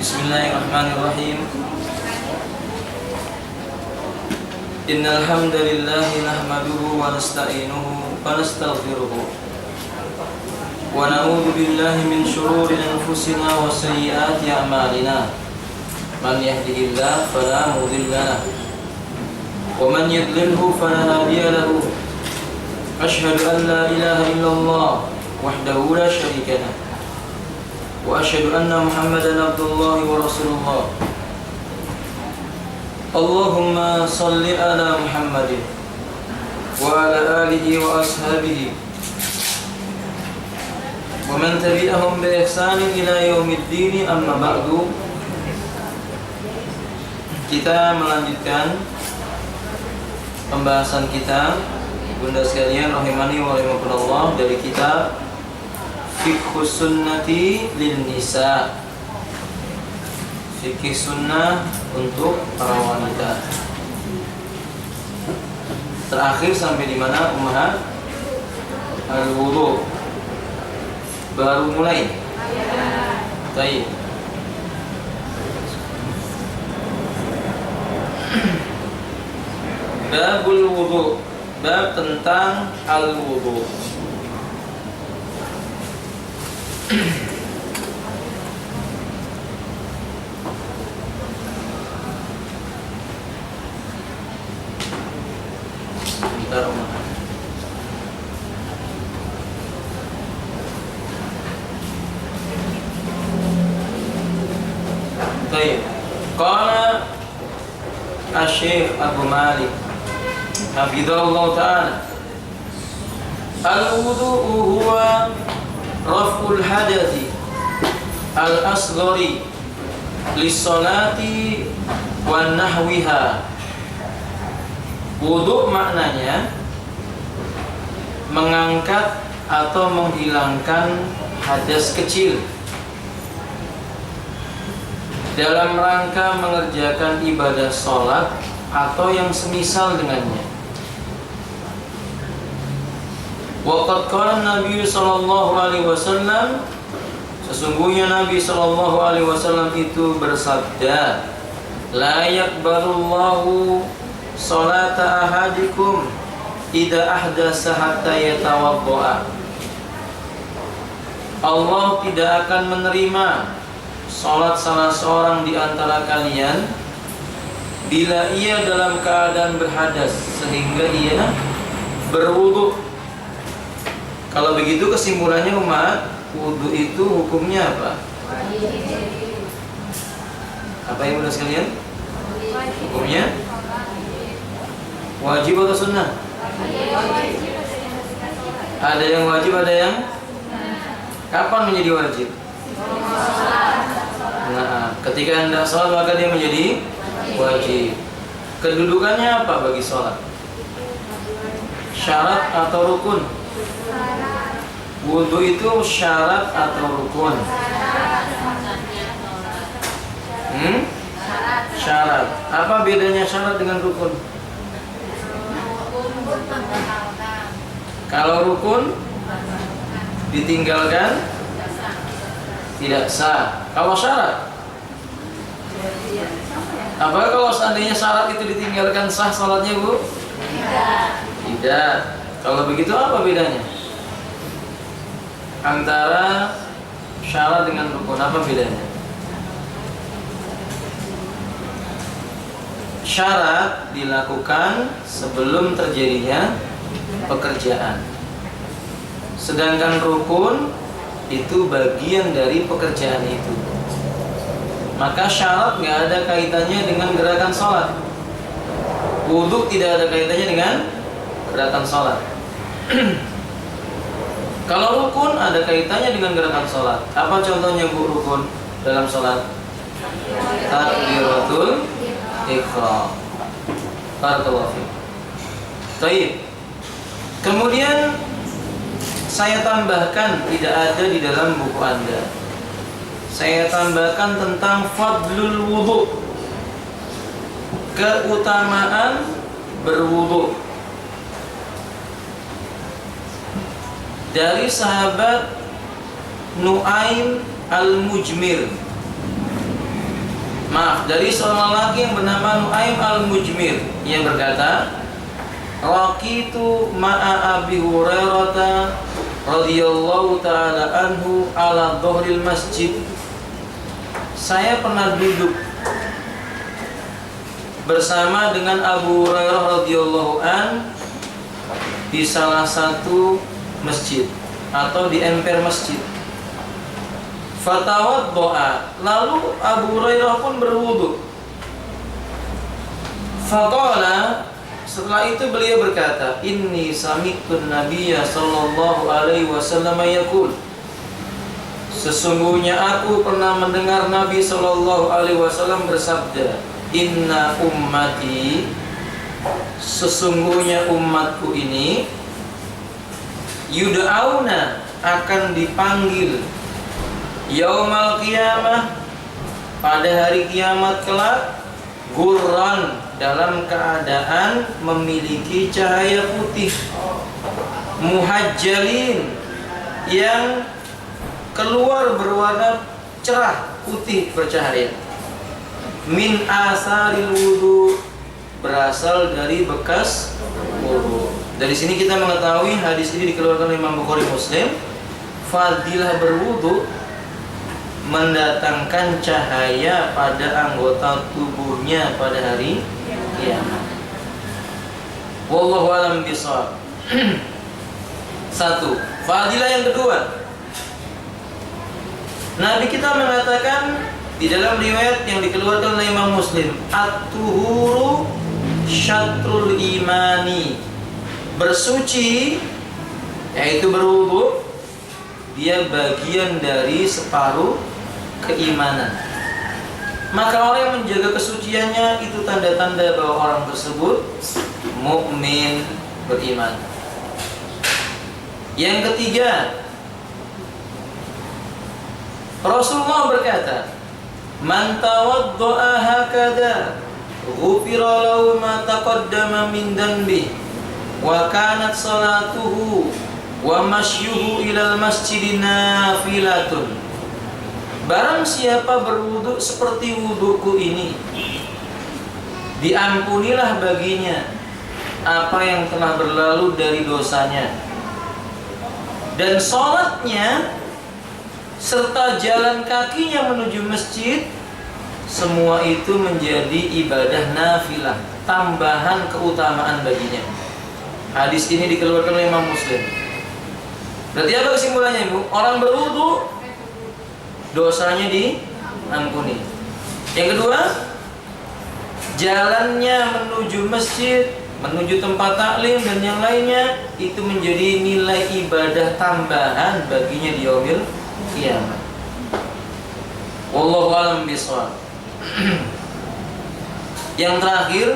Bismillahirrahmanirrahim. Innal hamdalillah nahmaduhu wa nasta'inuhu wa nastaghfiruhu wa na'udzu billahi min shururi anfusina wa sayyiati a'malina. Man yahdihillahu fala mudilla lahu wa man yudlilhu fala hadiya lahu. Asyhadu an la ilaha illallah wahdahu la syarika lahu wa asyhadu anna Muhammadan abdullahi wa rasulullah. Allahumma salli ala Muhammadin wa ala alihi wa ashabihi wa man tabi'ahum bi ihsanin ila yaumiddin, amma ba'du. Kita melanjutkan pembahasan kita, Bunda sekalian rahimani wa rahimakumullah, dari kitab Fiqhus Sunnati lin Nisa, fikih sunnah untuk para wanita. Terakhir sampai di mana ummahat? Al-wudu. Baru mulai. Baik. Babul wudu, bab tentang al-wudu. Bentar, Umar. Baik. Qala Asy-Syaikh Abu Malik hafizahullah ta'ala, al-wudu'u huwa raf'ul hadathi al-asghari lis-salati wa nahwiha. Wudu maknanya mengangkat atau menghilangkan hadas kecil dalam rangka mengerjakan ibadah sholat atau yang semisal dengannya. Waqad qala Nabi sallallahu alaihi wasallam, sesungguhnya Nabi sallallahu alaihi wasallam itu bersabda, la yaqbalullahu salata ahadikum idza ahdasa hatta yatawaddaa. Allah tidak akan menerima salat salah seorang di antara kalian bila ia dalam keadaan berhadas sehingga ia berwudu. Kalau begitu kesimpulannya umat, wudu itu hukumnya apa? Apa yang mudah sekalian? Hukumnya wajib atau sunnah? Ada yang wajib, ada yang kapan menjadi wajib? Nah, ketika hendak sholat maka dia menjadi wajib. Kedudukannya apa bagi sholat? Syarat atau rukun? Wudu itu syarat atau rukun? Syarat. Apa bedanya syarat dengan rukun? Kalau rukun ditinggalkan tidak sah. Kalau syarat, apa kalau seandainya syarat itu ditinggalkan sah salatnya, Bu? Tidak. Kalau begitu apa bedanya antara syarat dengan rukun? Apa bedanya? Syarat dilakukan sebelum terjadinya pekerjaan, sedangkan rukun itu bagian dari pekerjaan itu. Maka syarat nggak ada kaitannya dengan gerakan sholat. Wudu tidak ada kaitannya dengan gerakan sholat. Kalau rukun ada kaitannya dengan gerakan sholat. Apa contohnya, Bu, rukun dalam sholat? Takbiratul ihram. Barakallahu fiik. Baik. Kemudian saya tambahkan, tidak ada di dalam buku Anda. Saya tambahkan tentang fadlul wudu, keutamaan berwudu. Dari sahabat Nu'aim al-Mujmir dari seorang lelaki yang bernama Nu'aim al-Mujmir yang berkata, raqitu ma'a Abi Hurairah radhiyallahu ta'ala anhu ala dhuhril masjid. Saya pernah duduk bersama dengan Abu Hurairah radhiyallahu an di salah satu masjid atau di emper masjid. Fatawaddo'a, lalu Abu Hurairah pun berwudu. Faqala, setelah itu beliau berkata, inni sami'tun nabiyya sallallahu alaihi wasallam yaqul, sesungguhnya aku pernah mendengar Nabi sallallahu alaihi wasallam bersabda, inna ummati, sesungguhnya umatku ini, yud'auna, akan dipanggil, yaumal qiyamah, pada hari kiamat kelak, gurran, dalam keadaan memiliki cahaya putih, muhajjalin, yang keluar berwarna cerah, putih bercahaya, min asaril wudu, berasal dari bekas wudu. Dari sini kita mengetahui hadis ini dikeluarkan oleh Imam Bukhari Muslim. Fadilah berwudu mendatangkan cahaya pada anggota tubuhnya pada hari kiamat. Wallahu a'lam bishawab. Satu, fadilah yang kedua, Nabi kita mengatakan di dalam riwayat yang dikeluarkan oleh Imam Muslim, at-tuhuru syatrul imani, bersuci yaitu berwudu, dia bagian dari separuh keimanan. Maka orang yang menjaga kesuciannya itu tanda-tanda bahwa orang tersebut mukmin, beriman. Yang ketiga, Rasulullah berkata, man tawadda'a hakada ghufira lahu ma taqaddama min dhanbi wa kanat salatuhu wa masyuhu ilal masjidin nafilatun. Barang siapa berwudu seperti wuduku ini, diampunilah baginya apa yang telah berlalu dari dosanya, dan sholatnya serta jalan kakinya menuju masjid, semua itu menjadi ibadah nafilah, tambahan keutamaan baginya. Hadis ini dikeluarkan oleh Imam Muslim. Berarti apa kesimpulannya, Ibu? Orang berwudu dosanya diampuni. Yang kedua, jalannya menuju masjid, menuju tempat taklim dan yang lainnya itu menjadi nilai ibadah tambahan baginya di yaumil kiamat. Wallahu a'lam bishawab. Yang terakhir,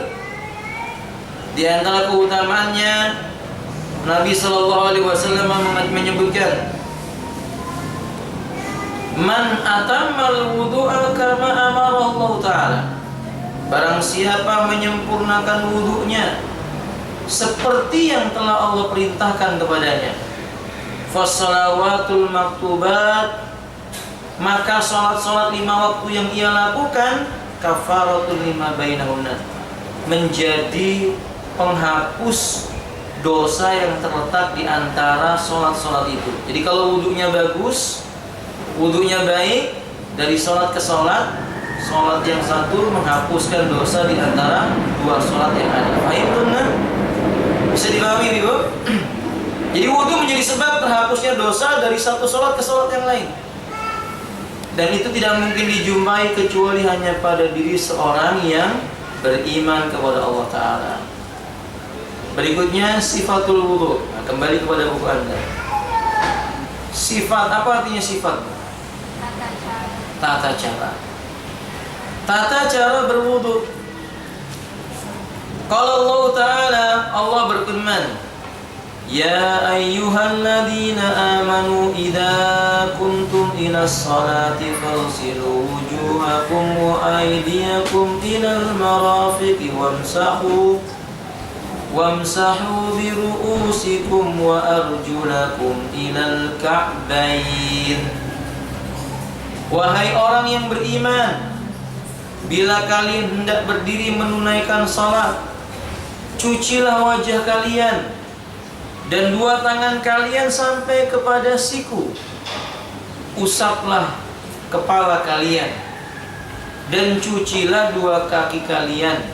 di antara keutamaannya, Nabi sallallahu alaihi wasallam menyebutkan, man atammal wudu'a kama amara Allah Ta'ala, barang siapa menyempurnakan wudunya seperti yang telah Allah perintahkan kepadanya, fassalawatul maktubat, maka sholat-sholat 5 waktu yang ia lakukan, kafaratul lima bainahunna, menjadi penghapus dosa yang terletak di antara sholat-sholat itu. Jadi kalau wudunya bagus, wudunya baik, dari sholat ke sholat, sholat yang satu menghapuskan dosa di antara 2 sholat yang ada. Fahim? Bisa dipahami, Ibu? Jadi wudu menjadi sebab terhapusnya dosa dari satu sholat ke sholat yang lain. Dan itu tidak mungkin dijumpai kecuali hanya pada diri seorang yang beriman kepada Allah Ta'ala. Berikutnya sifatul wudu. Nah, kembali kepada buku Anda. Sifat, apa artinya sifat? Tata cara. Tata cara berwudu. Qala Allah Ta'ala, Allah berfirman, ya ayyuhalladzina amanu idza kuntum ilas salati fagsilu wujuhakum wa aydiyakum ilal marafiqi wamsahu bi ru'usikum wa arjulakum ilal ka'bayn. Wahai orang yang beriman, bila kalian hendak berdiri menunaikan salat, cucilah wajah kalian dan dua tangan kalian sampai kepada siku. Usaplah kepala kalian dan cucilah dua kaki kalian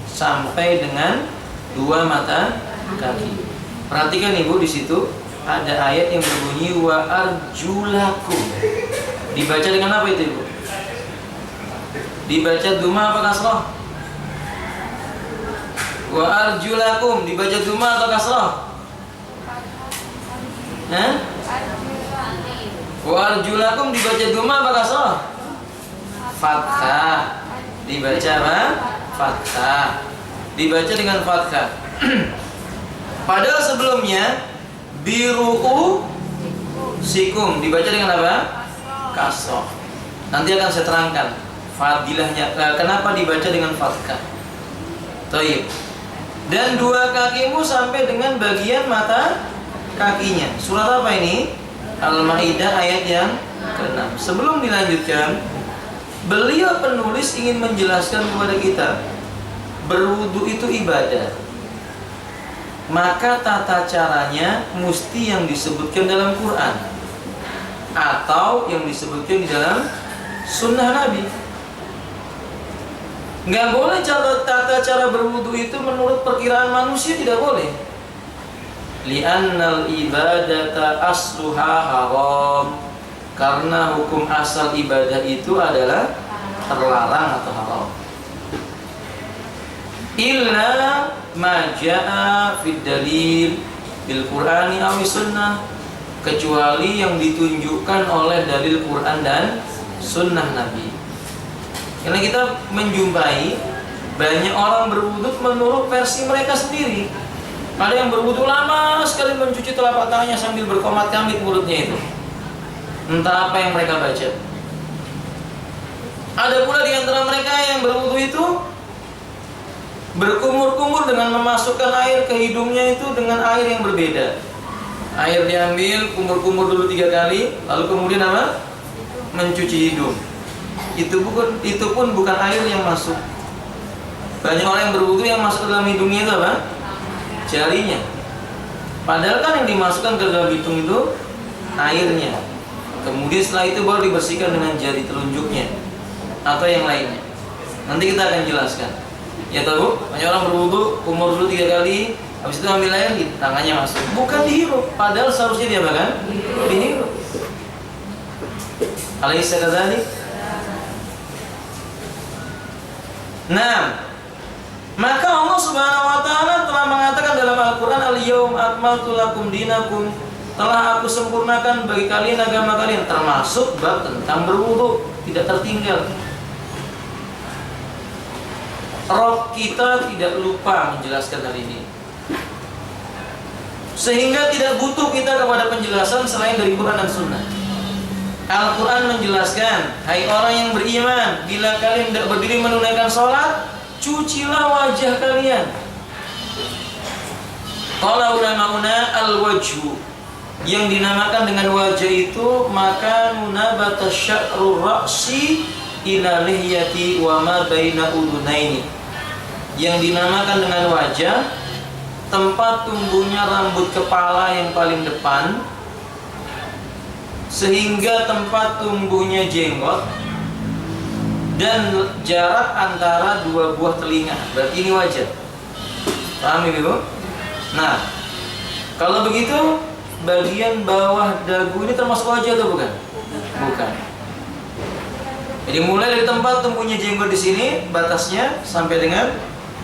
sampai dengan dua mata kaki. Perhatikan Ibu, di situ ada ayat yang berbunyi wa arjulakum. Dibaca dengan apa itu Ibu? Dibaca duma apa kasrah? Wa arjulakum dibaca duma atau kasrah? Hah? Wa arjulakum dibaca duma apa kasrah? Fathah. Dibaca apa? Fathah. Dibaca dengan fathah. Padahal sebelumnya biru'u sikum dibaca dengan apa? Kasrah. Nanti akan saya terangkan fadilahnya, kenapa dibaca dengan fathah. Baik. Dan dua kakimu sampai dengan bagian mata kakinya. Surat apa ini? Al-Maidah ayat yang ke-6. Sebelum dilanjutkan, beliau penulis ingin menjelaskan kepada kita, berwudu itu ibadah. Maka tata caranya mesti yang disebutkan dalam Quran atau yang disebutkan di dalam sunnah Nabi. Nggak boleh tata cara berwudu itu menurut perkiraan manusia, tidak boleh. Li'annal ibadata asluha haram, karena hukum asal ibadah itu adalah terlarang atau haram. Illa ma ja'a fid dalil bil Qur'ani aw sunnah, kecuali yang ditunjukkan oleh dalil Quran dan sunnah Nabi. Karena kita menjumpai banyak orang berwudu menurut versi mereka sendiri. Ada yang berwudu lama sekali mencuci telapak tangannya sambil berkomat-kamit mulutnya itu. Entah apa yang mereka baca. Ada pula di antara mereka yang berwudu itu berkumur-kumur dengan memasukkan air ke hidungnya itu dengan air yang berbeda. Air diambil, kumur-kumur dulu 3 kali, lalu kemudian apa? Mencuci hidung. Itu pun bukan air yang masuk. Banyak orang yang berwudu yang masuk ke dalam hidungnya itu apa? Jarinya. Padahal kan yang dimasukkan ke dalam hidung itu airnya. Kemudian setelah itu baru dibersihkan dengan jari telunjuknya atau yang lainnya. Nanti kita akan jelaskan. Ya tahu, banyak orang berwudu, kumur dulu 3 kali, habis itu ambil air, tangannya masuk. Bukan dihirup, padahal seharusnya dia kan? Dihirup. Alaysa kadzalik? Nah, maka Allah Subhanahu wa taala telah mengatakan dalam Al-Qur'an, "Al-yaum akmaltu lakum dinakum." Telah aku sempurnakan bagi kalian agama kalian, termasuk bab tentang berwudu, tidak tertinggal. Roh kita tidak lupa menjelaskan hal ini, sehingga tidak butuh kita kepada penjelasan selain dari Quran dan Sunnah. Al-Quran menjelaskan, hai orang yang beriman, bila kalian tidak berdiri menunaikan sholat, cucilah wajah kalian. Qala ulama'una al-wajhu, yang dinamakan dengan wajah itu maka nunabata sya'rur ra'si ila lihyati wa ma baina udunaini. Yang dinamakan dengan wajah tempat tumbuhnya rambut kepala yang paling depan sehingga tempat tumbuhnya jenggot dan jarak antara 2 buah telinga. Berarti ini wajah. Paham Ibu? Nah, kalau begitu bagian bawah dagu ini termasuk wajah atau bukan? Bukan. Jadi mulai dari tempat tumbuhnya jenggot di sini batasnya sampai dengan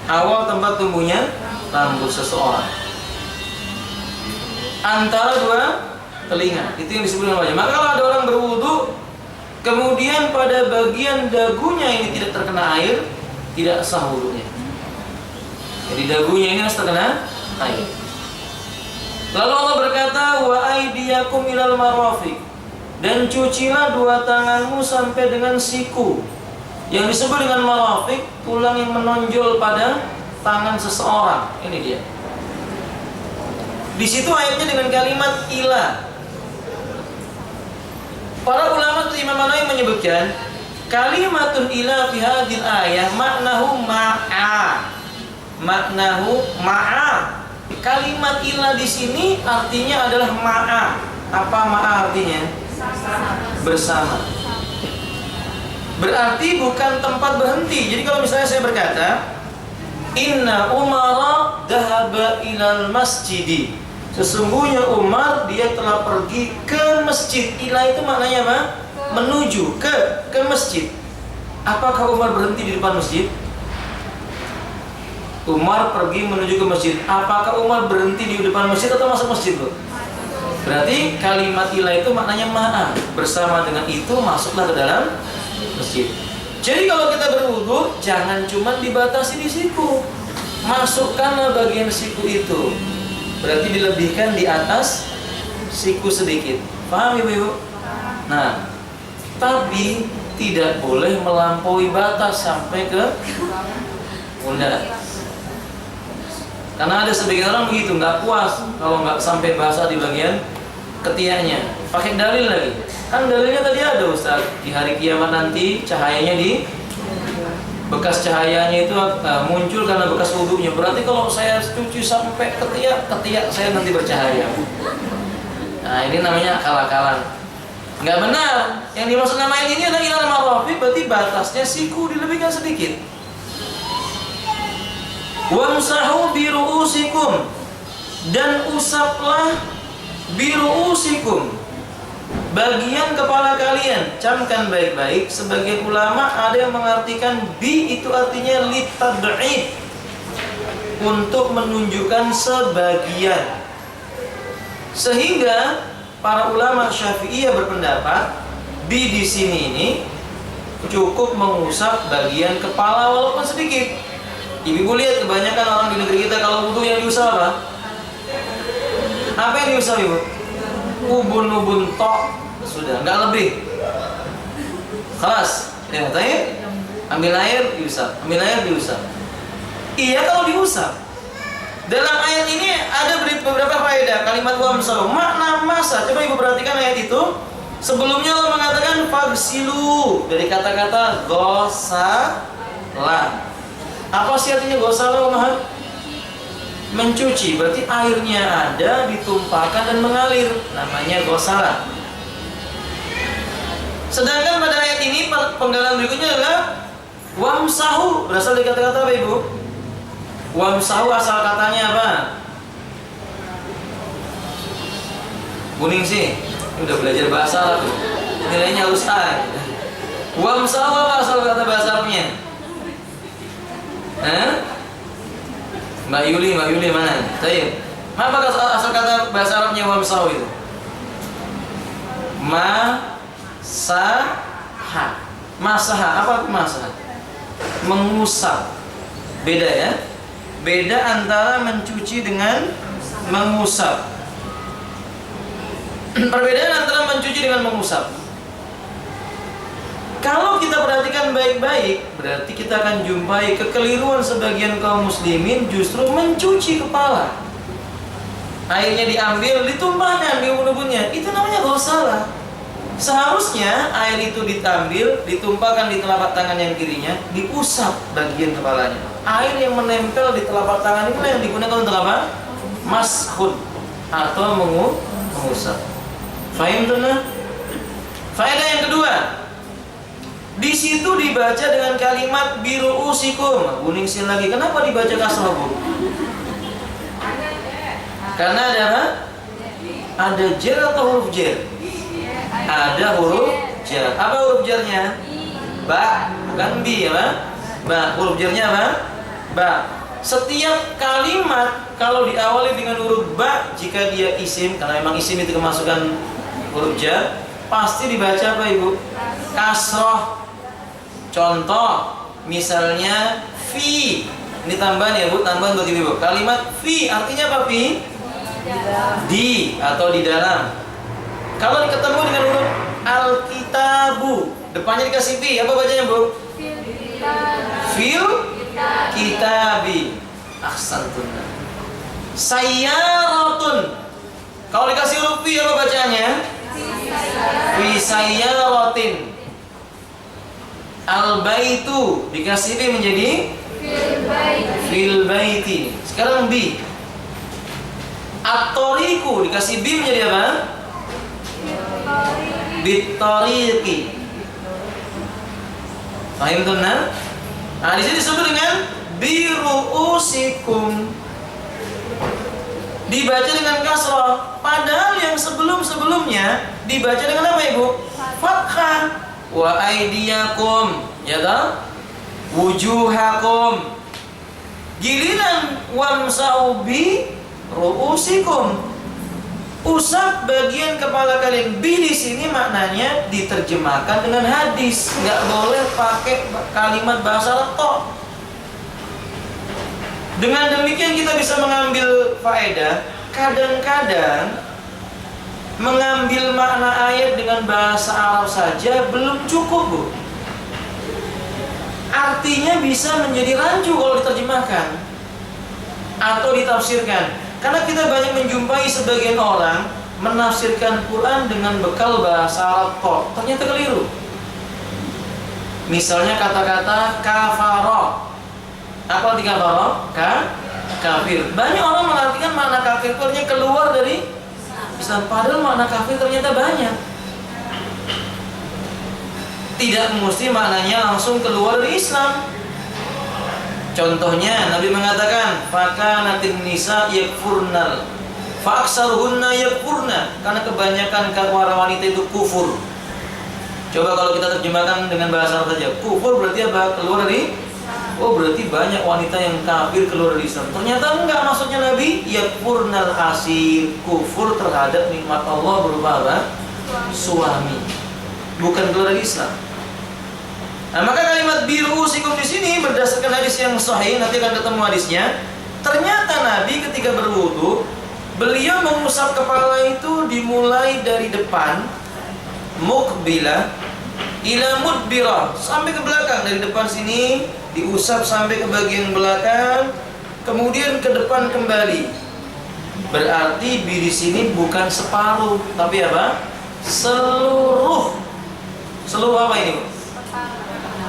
awal tempat tumbuhnya rambut seseorang. Antara 2 telinga, itu yang disebut dengan wajah. Maka kalau ada orang berwudu kemudian pada bagian dagunya ini tidak terkena air, tidak sah wudunya. Jadi dagunya ini harus terkena air. Lalu Allah berkata, wa aydiyakum ilal marafiq, dan cucilah 2 tanganmu sampai dengan siku. Yang disebut dengan marafiq, tulang yang menonjol pada tangan seseorang. Ini dia. Di situ ayatnya dengan kalimat ila. Para ulama Imam Nawawi menyebutkan Kalimatun ila fi hadhil ayah maknahu ma'a. Maknahu ma'a. Kalimat ila di sini artinya adalah ma'a. Apa ma'a artinya? Bersama. Berarti bukan tempat berhenti. Jadi kalau misalnya saya berkata, Inna Umara dhahaba ilal masjidi. Sesungguhnya Umar dia telah pergi ke masjid. Ila itu maknanya apa? Menuju ke masjid. Apakah Umar berhenti di depan masjid? Umar pergi menuju ke masjid. Apakah Umar berhenti di depan masjid atau masuk masjid, Bu? Berarti kalimat ila itu maknanya ma'a. Bersama dengan itu masuklah ke dalam masjid. Jadi kalau kita berwudu jangan cuma dibatasi di siku. Masukkanlah bagian siku itu. Berarti dilebihkan di atas siku sedikit. Paham Ibu? Nah, tapi tidak boleh melampaui batas sampai ke pundak. Karena ada sebagian orang begitu, nggak puas kalau nggak sampai basah di bagian ketiaknya. Pakai dalil lagi. Kan dalilnya tadi ada Ustaz, di hari kiamat nanti cahayanya bekas cahayanya itu muncul karena bekas wudunya. Berarti kalau saya cuci sampai ketiak saya nanti bercahaya. Nah, ini namanya akal-akalan. Nggak benar. Yang dimaksud nama ini adalah ilal marafiq, berarti batasnya siku dilebihkan sedikit. Wamsahu biru'usikum, dan usaplah biru'usikum, bagian kepala kalian. Camkan baik-baik. Sebagian ulama ada yang mengartikan bi itu artinya litad'id, untuk menunjukkan sebagian. Sehingga para ulama Syafi'iyah berpendapat bi di sini ini cukup mengusap bagian kepala walaupun sedikit. Ibu lihat kebanyakan orang di negeri kita kalau wudu yang diusap apa? Apa yang diusap Ibu? Ubun-ubun tok, sudah, nggak lebih. Kelas, ya tanya, ambil air diusap, ambil air diusap. Iya kalau diusap. Dalam ayat ini ada beberapa faedah. Kalimat wamsahu, makna masa. Coba Ibu perhatikan ayat itu. Sebelumnya Allah mengatakan fagsilu, dari kata-kata gosala. Apa sih artinya gosala, Umar? Mencuci, berarti airnya ada, ditumpahkan dan mengalir, namanya gosala. Sedangkan pada ayat ini penggalan berikutnya adalah wamsahu, berasal dari kata-kata apa Ibu? Wamsahu asal katanya apa? Kuning sih, udah belajar bahasa Arab, nilainya harus A. Wamsahu apa asal kata bahasa Arabnya? Mbak Yuli mana? Saya. Apa asal kata bahasa Arabnya wamsahu itu? Masaha. Masaha, apa masaha? Mengusap. Beda ya? Beda antara mencuci dengan mengusap. Perbedaan antara mencuci dengan mengusap. Kalau kita perhatikan baik-baik, berarti kita akan jumpai kekeliruan sebagian kaum muslimin justru mencuci kepala. Airnya diambil, ditumpahkan di ubun-ubunnya. Itu namanya gosala. Seharusnya air itu diambil, ditumpahkan di telapak tangan yang kirinya, diusap bagian kepalanya. Air yang menempel di telapak tangan itu yang digunakan untuk apa? Mashud atau mengusap. Fahim tuh nah? Faedah yang kedua, di situ dibaca dengan kalimat biru'usikum. Kuningsin lagi. Kenapa dibaca kasrah, Bu? Karena ada apa? Ada jer atau huruf jer? Ada huruf jer. Apa huruf jernya? Ba, bukan bi ya, ba. Huruf jernya apa? Ba. Setiap kalimat kalau diawali dengan huruf ba, jika dia isim, karena memang isim itu kemasukan huruf jar, pasti dibaca apa Ibu? Kasroh. Contoh, misalnya fi. Ini tambahan ya Bu, tambahan buat Ibu. Kalimat fi artinya apa fi? Di atau di dalam. Kalau ketemu dengan huruf al-kitabu, depannya dikasih fi, apa bacanya Bu? Fil kitabi. Ahsantun. Sayyaratun. Kalau dikasih huruf fi, apa bacanya? Fi sayyaratin. Al-baitu dikasih B menjadi fil baiti. Sekarang B. At-tariqu dikasih B menjadi apa? Bit-tariqi. Paham tuh nah? Nah, di sini disebut dengan biru'usikum. Dibaca dengan kasrah. Padahal yang sebelum-sebelumnya dibaca dengan apa, Ibu? Fathah. Wa aydiyakum, ya toh? Wujuhakum. Giliran wamsa'u bi ru'usikum. Usap bagian kepala kalian. Bi di sini maknanya diterjemahkan dengan hadis. Nggak boleh pakai kalimat bahasa Arab tok. Dengan demikian kita bisa mengambil faedah. Kadang-kadang mengambil makna ayat dengan bahasa Arab saja belum cukup, Bu. Artinya bisa menjadi rancu kalau diterjemahkan atau ditafsirkan. Karena kita banyak menjumpai sebagian orang menafsirkan Quran dengan bekal bahasa Arab kok. Ternyata keliru. Misalnya kata-kata kafaro. Apa arti kafaro? Kafir. Banyak orang mengartikan makna kafir itu artinya keluar dari Islam. Padahal makna kafir ternyata banyak. Tidak mesti maknanya langsung keluar dari Islam. Contohnya Nabi mengatakan fakanatin nisa yakfurnal faaksaruhunna yakfurna, karena kebanyakan para wanita itu kufur. Coba kalau kita terjemahkan dengan bahasa Arab saja, kufur berarti apa? Keluar dari, oh berarti banyak wanita yang kafir keluar dari Islam. Ternyata enggak, maksudnya Nabi yakfurnal asir, kufur terhadap nikmat Allah berupa apa? Suami, bukan keluar dari Islam. Nah, maka kalimat biru'usikum di sini berdasarkan hadis yang sahih, nanti akan ketemu hadisnya. Ternyata Nabi ketika berwudu, beliau mengusap kepala itu dimulai dari depan, mukbilah, ila mudbirah, sampai ke belakang. Dari depan sini diusap sampai ke bagian belakang, kemudian ke depan kembali. Berarti di sini bukan separuh, tapi apa? Seluruh. Seluruh apa ini?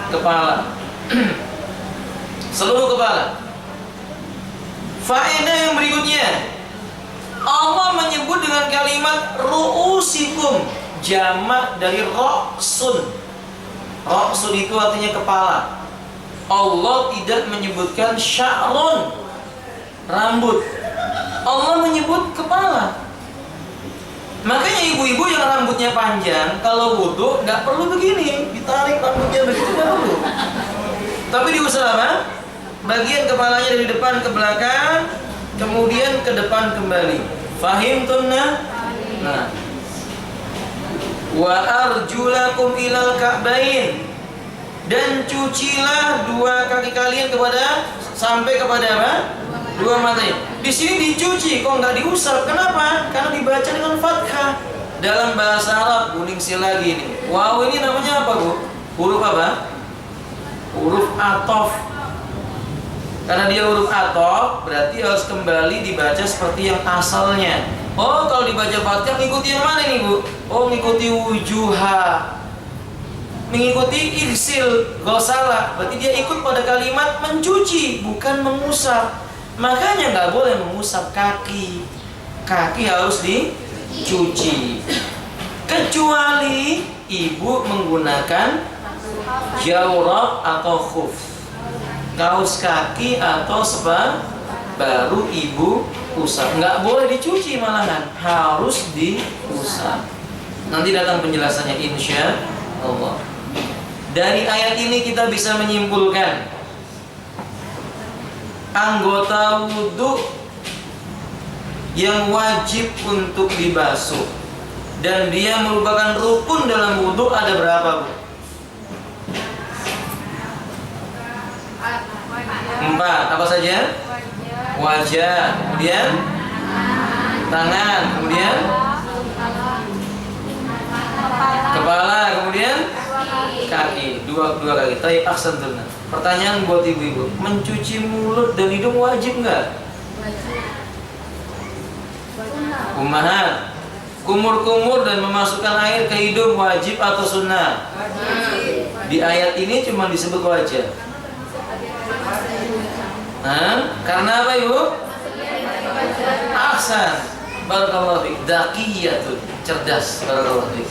Kepala. Seluruh kepala. Faedah yang berikutnya, Allah menyebut dengan kalimat ru'usikum, jamak dari ra'sun. Ra'sun itu artinya kepala. Allah tidak menyebutkan sya'run, rambut. Allah menyebut kepala. Makanya ibu-ibu yang rambutnya panjang kalau wudu nggak perlu begini, ditarik rambutnya begitu, nggak perlu. Tapi diusap apa? Bagian kepalanya dari depan ke belakang, kemudian ke depan kembali. Fahim tunna? Nah. Wa arjulakum ilal ka'bain, dan cucilah dua kaki kalian kepada sampai kepada apa? Dua matanya. Di sini dicuci, kok nggak diusap? Kenapa? Karena dibaca dengan fathah. Dalam bahasa Arab, kuningsi lagi nih. Wow, ini namanya apa, Bu? Huruf apa? Huruf atof. Karena dia huruf atof, berarti harus kembali dibaca seperti yang asalnya. Oh, kalau dibaca fathah, mengikuti yang mana nih, Bu? Oh, mengikuti wujuha, mengikuti irsil, gosala. Berarti dia ikut pada kalimat mencuci, bukan mengusap. Makanya nggak boleh mengusap kaki. Kaki harus dicuci. Kecuali ibu menggunakan jawrab atau khuf, kaos kaki atau sepatu, baru ibu usap. Nggak boleh dicuci malahan, harus diusap. Nanti datang penjelasannya insya Allah. Dari ayat ini kita bisa menyimpulkan anggota wudhu yang wajib untuk dibasuh dan dia merupakan rukun dalam wudhu ada berapa, Bu? 4. Apa saja? Wajah, kemudian tangan, kemudian kepala, kemudian kaki, dua kaki. Taib aksan tunna. Pertanyaan buat ibu-ibu, mencuci mulut dan hidung wajib nggak? Ummahat, kumur-kumur dan memasukkan air ke hidung wajib atau sunnah? Di ayat ini cuma disebut wajah. Karena apa Ibu? Ahsan. Barakallahu fiik. Daqiyatun, cerdas. Barakallahu fiik.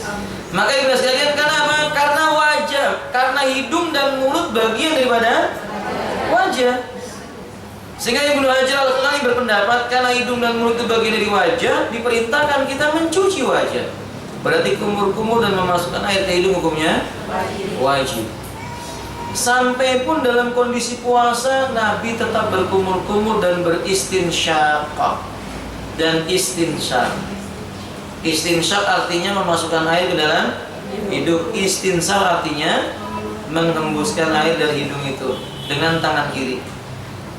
Maka Ibu sekalian, karena apa? Karena wajah, karena hidung dan mulut bagian daripada wajah. Sehingga Ibnu Hajar Al-Asqalani berpendapat karena hidung dan mulut itu bagian dari wajah, diperintahkan kita mencuci wajah. Berarti kumur-kumur dan memasukkan air ke hidung hukumnya wajib. Sampai pun dalam kondisi puasa, Nabi tetap berkumur-kumur dan beristinsyaq dan istinsyaq. Istinsyaq artinya memasukkan air ke dalam hidung. Istinsyaq artinya menghembuskan air dari hidung itu dengan tangan kiri.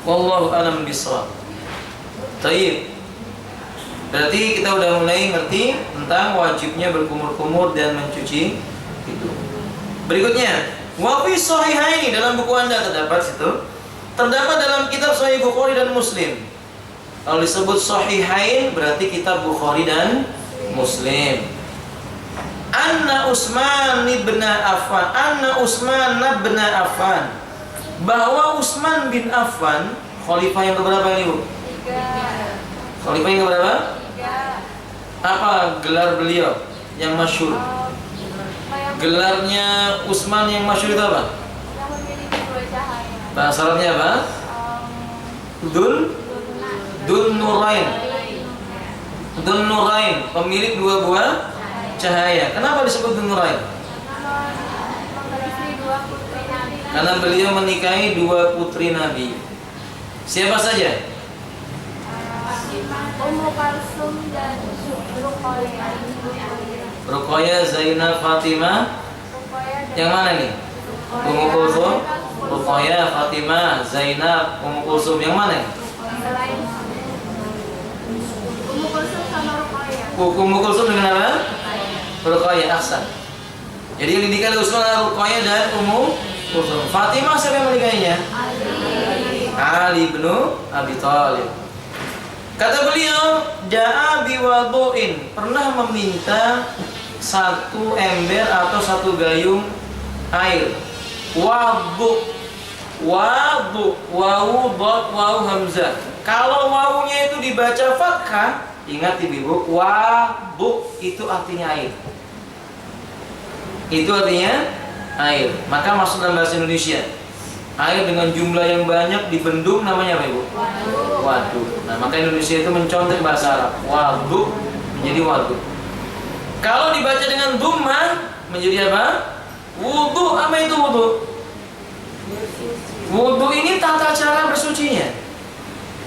Wallahu a'lam bishawab. Baik. Berarti kita udah mulai ngerti tentang wajibnya berkumur-kumur dan mencuci hidung. Berikutnya, wa fi sahihaini, dalam buku Anda terdapat dalam kitab Sahih Bukhari dan Muslim. Kalau disebut sahihain berarti kitab Bukhari dan Muslim. Anna Utsman bin Affan, bahwa Utsman bin Affan, khalifah yang keberapa ini Bu? 3. Khalifah yang keberapa? 3. Apa gelar beliau yang masyhur? Gelarnya Utsman yang masyhur itu apa? Yang memiliki 2 cahaya. Bahasa Arabnya apa? Dun Nurain, pemilik 2 buah cahaya. Kenapa disebut Dun Nurain? Karena beliau menikahi 2 putri Nabi. Siapa saja? Ummu Kalsum dan Ruqayyah. Ruqayyah, Zainab, Fatimah. Yang mana nih? Ummu Kulsum, Ruqayyah, Fatimah, Zainab, Ummu Kulsum. Yang mana nih? Ummu Kalsum sama Ruqayyah. Ummu Kulsum dengan apa? Ruqayyah, ahsan. Jadi yang dinikahi Utsman adalah Ruqayyah dan Ummu Kulsum. Fatimah siapa yang menikahinya? Ali bin Abi Thalib. Kata beliau, da'a biwadu'in, pernah meminta 1 ember atau 1 gayung air. Wadu, wawu dot wawu hamzah. Kalau wawunya itu dibaca fathah, ingat Ibu, wadu itu artinya air. Itu artinya air. Maka masuk dalam bahasa Indonesia, air dengan jumlah yang banyak dibendung namanya apa Ibu? Waduk. Nah, maka Indonesia itu mencontek bahasa Arab. Waduk menjadi waduk. Kalau dibaca dengan dhammah menjadi apa? Wudu. Apa itu wudu? Wudu ini tata cara bersucinya.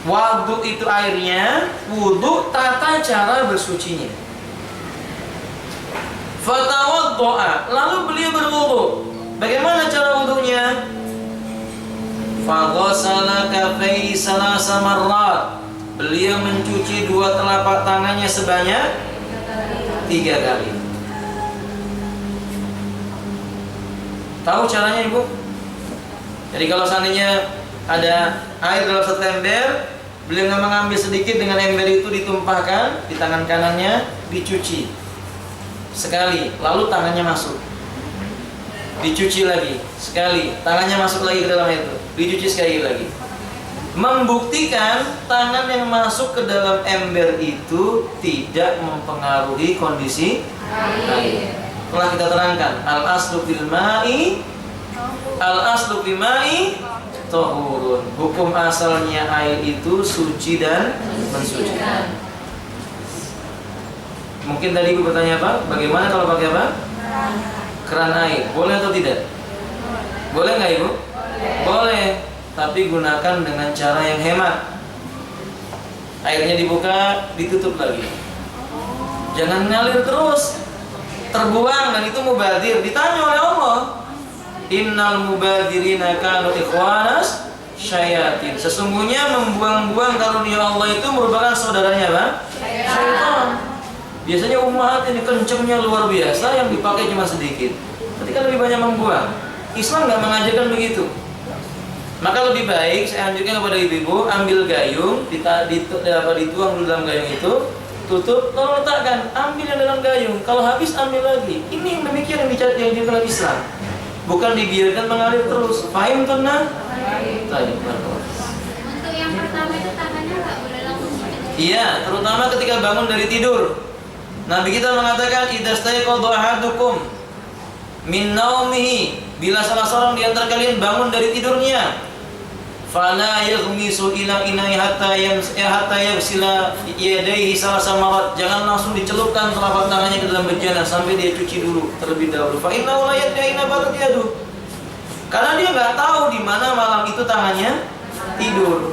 Waduk itu airnya, wudu tata cara bersucinya. Fatawaddo'a, lalu beliau berwudu. Bagaimana cara wudunya? Faghasala kaffaihi salasa marrat. Beliau mencuci 2 telapak tangannya sebanyak 3 kali. Tahu caranya Ibu? Jadi kalau seandainya ada air dalam 1 ember, beliau mengambil sedikit, dengan ember itu ditumpahkan di tangan kanannya, dicuci sekali, lalu tangannya masuk, dicuci lagi sekali, tangannya masuk lagi ke dalam itu, dicuci sekali lagi. Membuktikan tangan yang masuk ke dalam ember itu tidak mempengaruhi kondisi air. Telah kita terangkan, al-aslu fil ma'i tahurun. Hukum asalnya air itu suci dan mensucikan. Mungkin tadi Ibu bertanya apa? Bagaimana kalau pakai apa? Keran air. Boleh atau tidak? Boleh nggak Ibu? Boleh. Tapi gunakan dengan cara yang hemat. Airnya dibuka, ditutup lagi. Jangan ngalir terus, terbuang, dan itu mubadir. Ditanya oleh Allah, innal mubadirina kanu ikhwanas syayatin. Sesungguhnya membuang-buang karunia Allah itu merupakan saudaranya apa? Syaitan. Biasanya ummahat ini kencengnya luar biasa, yang dipakai cuma sedikit. Ketika lebih banyak membuang, Islam nggak mengajarkan begitu. Maka lebih baik saya anjurkan kepada ibu-ibu, ambil gayung, dituang dulu dalam gayung itu, tutup, lalu letakkan, ambil yang dalam gayung. Kalau habis ambil lagi. Ini yang demikian yang dianjurkan oleh Islam. bukan dibiarkan mengalir terus. Paham tuh nah? Baik. Untuk yang pertama itu tangannya nggak boleh langsung dicuci. Iya, terutama ketika bangun dari tidur. Nabi kita mengatakan idza staiqadha ahadukum min naumihi, bila salah seorang di antara kalian bangun dari tidurnya, fala yaghmisu ila ina'i hatta yaghsila yadayhi salasa marat, jangan langsung dicelupkan telapak tangannya ke dalam bejana sampai dia cuci dulu terlebih dahulu. Fa innahu la yadri aina batat yadu, karena dia nggak tahu di mana malam itu tangannya tidur.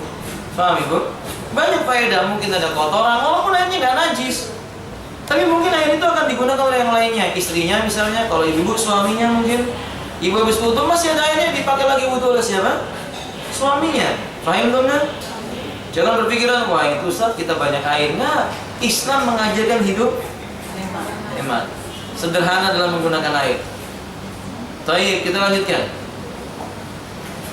Paham Ibu? Banyak faedah, mungkin ada kotoran walaupun airnya nggak najis, tapi mungkin air itu akan digunakan oleh yang lainnya, istrinya misalnya, kalau ibu suaminya, mungkin ibu habis wudu masih ada airnya dipakai lagi wudu oleh siapa? Suaminya. Paham tuh kan? Jangan berpikiran wah itu Ustaz kita banyak air. Nah, Islam mengajarkan hidup hemat, sederhana dalam menggunakan air. Baik, kita lanjutkan.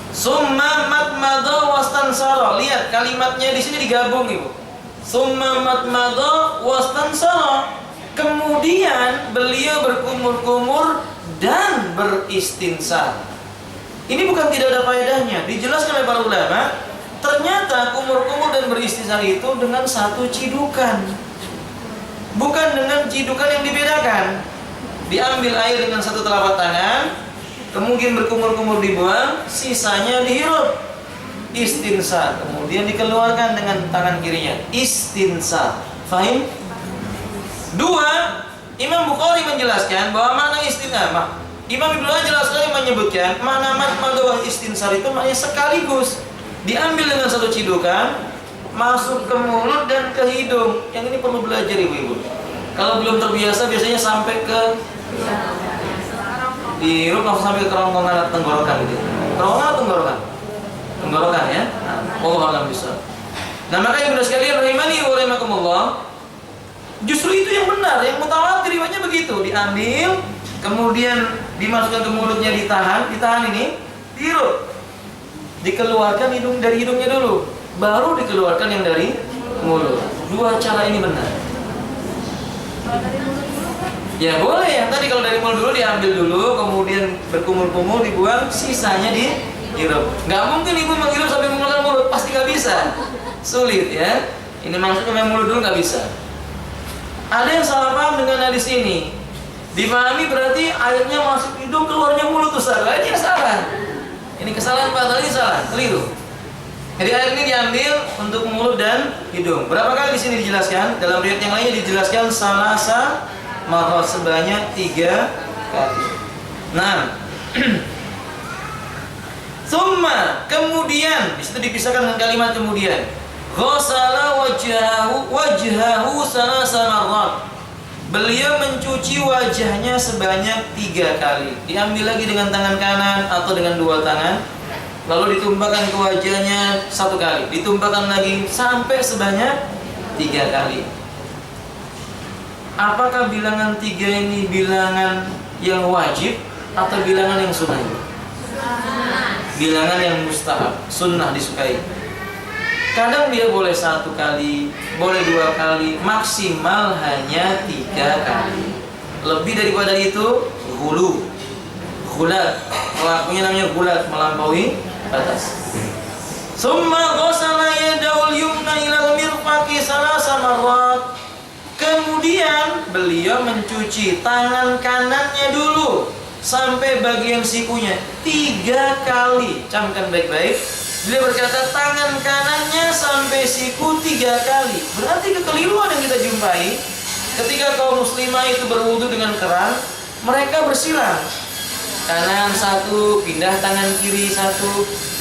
Summa matmadha wastansara. Lihat kalimatnya di sini digabung Ibu. Summa matmadha wastansara. Kemudian beliau berkumur-kumur dan beristinsar. Ini bukan tidak ada faedahnya. Dijelaskan oleh para ulama, ternyata kumur-kumur dan beristinsar itu dengan satu cidukan, bukan dengan cidukan yang dibedakan. Diambil air dengan satu telapak tangan, kemudian berkumur-kumur dibuang, sisanya dihirup. Istinsar, kemudian dikeluarkan dengan tangan kirinya. Istinsar. Fahim? Dua, Imam Bukhari menjelaskan bahwa makna istinsar, Imam Ibnu Hajar sekali menyebutkan makna matmadha istinsar itu maknanya sekaligus diambil dengan satu cidukan, masuk ke mulut dan ke hidung. Yang ini perlu belajar ibu-ibu. Kalau belum terbiasa biasanya sampai ke dihirup langsung sampai ke kerongkongan atau tenggorokan gitu. Kerongkongan atau tenggorokan? Tenggorokan ya. Allah alam bisa. Nah maka ibu sekalian rahimani wa rahimakumullah, justru itu yang benar, yang mutawatir riwayatnya begitu, diambil kemudian dimasukkan ke mulutnya, ditahan ini, dihirup, dikeluarkan dari hidungnya dulu, baru dikeluarkan yang dari mulut. Dua cara ini benar. Ya boleh, yang tadi kalau dari mulut dulu diambil dulu, kemudian berkumur-kumur dibuang, sisanya dihirup. Nggak mungkin ibu menghirup sampai menggunakan mulut, pasti nggak bisa, sulit ya. Ini maksudnya mulut dulu nggak bisa. Ada yang salah paham dengan hadis ini. Dipahami berarti airnya masuk hidung, keluarnya mulut tuh salah. Ini salah. Ini kesalahan fatal, ini salah, keliru. Jadi air ini diambil untuk mulut dan hidung. Berapa kali di sini dijelaskan? Dalam riwayat yang lainnya dijelaskan salasa marot, sebanyak 3 kali. Nah, summa, kemudian, di situ dipisahkan dengan kalimat kemudian. Ghasala wajhahu salasa marrat. Beliau mencuci wajahnya sebanyak 3 kali. Diambil lagi dengan tangan kanan atau dengan 2 tangan, lalu ditumpahkan ke wajahnya 1 kali, ditumpahkan lagi sampai sebanyak 3 kali. Apakah bilangan 3 ini bilangan yang wajib atau bilangan yang sunnah? Bilangan yang mustahab, sunnah, disukai. Kadang dia boleh 1 kali, boleh 2 kali, maksimal hanya 3 kali. Lebih daripada itu, ghulat. Pelakunya namanya ghulat, melampaui batas. Summa ghasala yadaul yumna ila mirfaqi salasa marrat. Kemudian beliau mencuci tangan kanannya dulu sampai bagian sikunya 3 kali. Camkan baik-baik. Beliau berkata tangan kanannya sampai siku 3 kali. Berarti kekeliruan yang kita jumpai ketika kaum muslimah itu berwudu dengan keran, mereka bersilang. Kanan 1, pindah tangan kiri 1,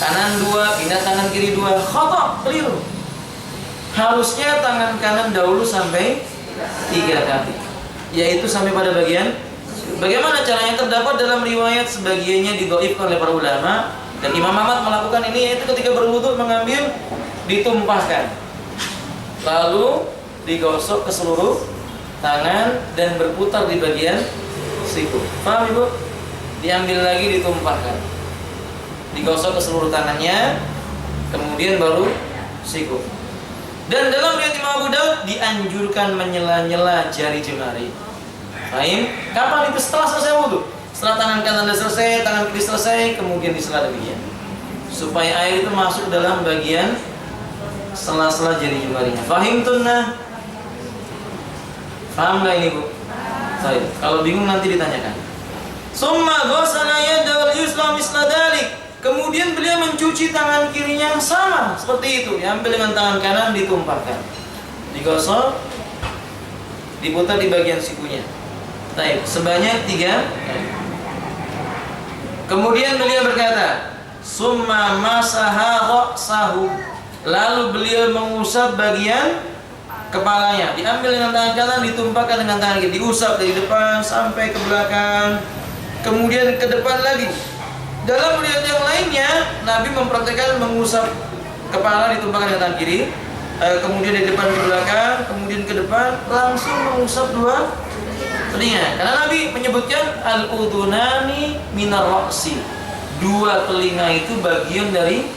kanan 2, pindah tangan kiri 2. Khata', keliru. Harusnya tangan kanan dahulu sampai 3 kali, yaitu sampai pada bagian. Bagaimana caranya? Terdapat dalam riwayat, sebagiannya didhaifkan oleh para ulama. Dan Imam Ahmad melakukan ini, yaitu ketika berwudu mengambil, ditumpahkan, lalu digosok ke seluruh tangan dan berputar di bagian siku. Paham ibu? Diambil lagi, ditumpahkan, digosok ke seluruh tangannya, kemudian baru siku. Dan dalam riwayat Imam Abu Daud dianjurkan menyela-nyela jari jemari. Paham? Kapan itu? Setelah selesai wudu. Setelah tangan kanan sudah selesai, tangan kiri selesai, kemudian disela demikian, supaya air itu masuk dalam bagian sela-sela jari jemarinya. Fahim tunnah? Paham nggak ini, Bu? Baik. Kalau bingung nanti ditanyakan. Summa ghasala yadahu al-yusra misla dzalik. Kemudian beliau mencuci tangan kirinya sama seperti itu, diambil dengan tangan kanan ditumpahkan. Digosok, diputar di bagian sikunya. Baik, sebanyak 3. Kemudian beliau berkata, summa masaha ra'sahu. Lalu beliau mengusap bagian kepalanya, diambil dengan tangan kanan, ditumpahkan dengan tangan kiri, diusap dari depan sampai ke belakang, kemudian ke depan lagi. Dalam riwayat yang lainnya, Nabi mempraktikkan mengusap kepala ditumpahkan dengan tangan kiri, kemudian dari depan ke belakang, kemudian ke depan, langsung mengusap 2 telinga. Karena Nabi menyebutkan al-udhunani minar ra'si. 2 telinga itu bagian dari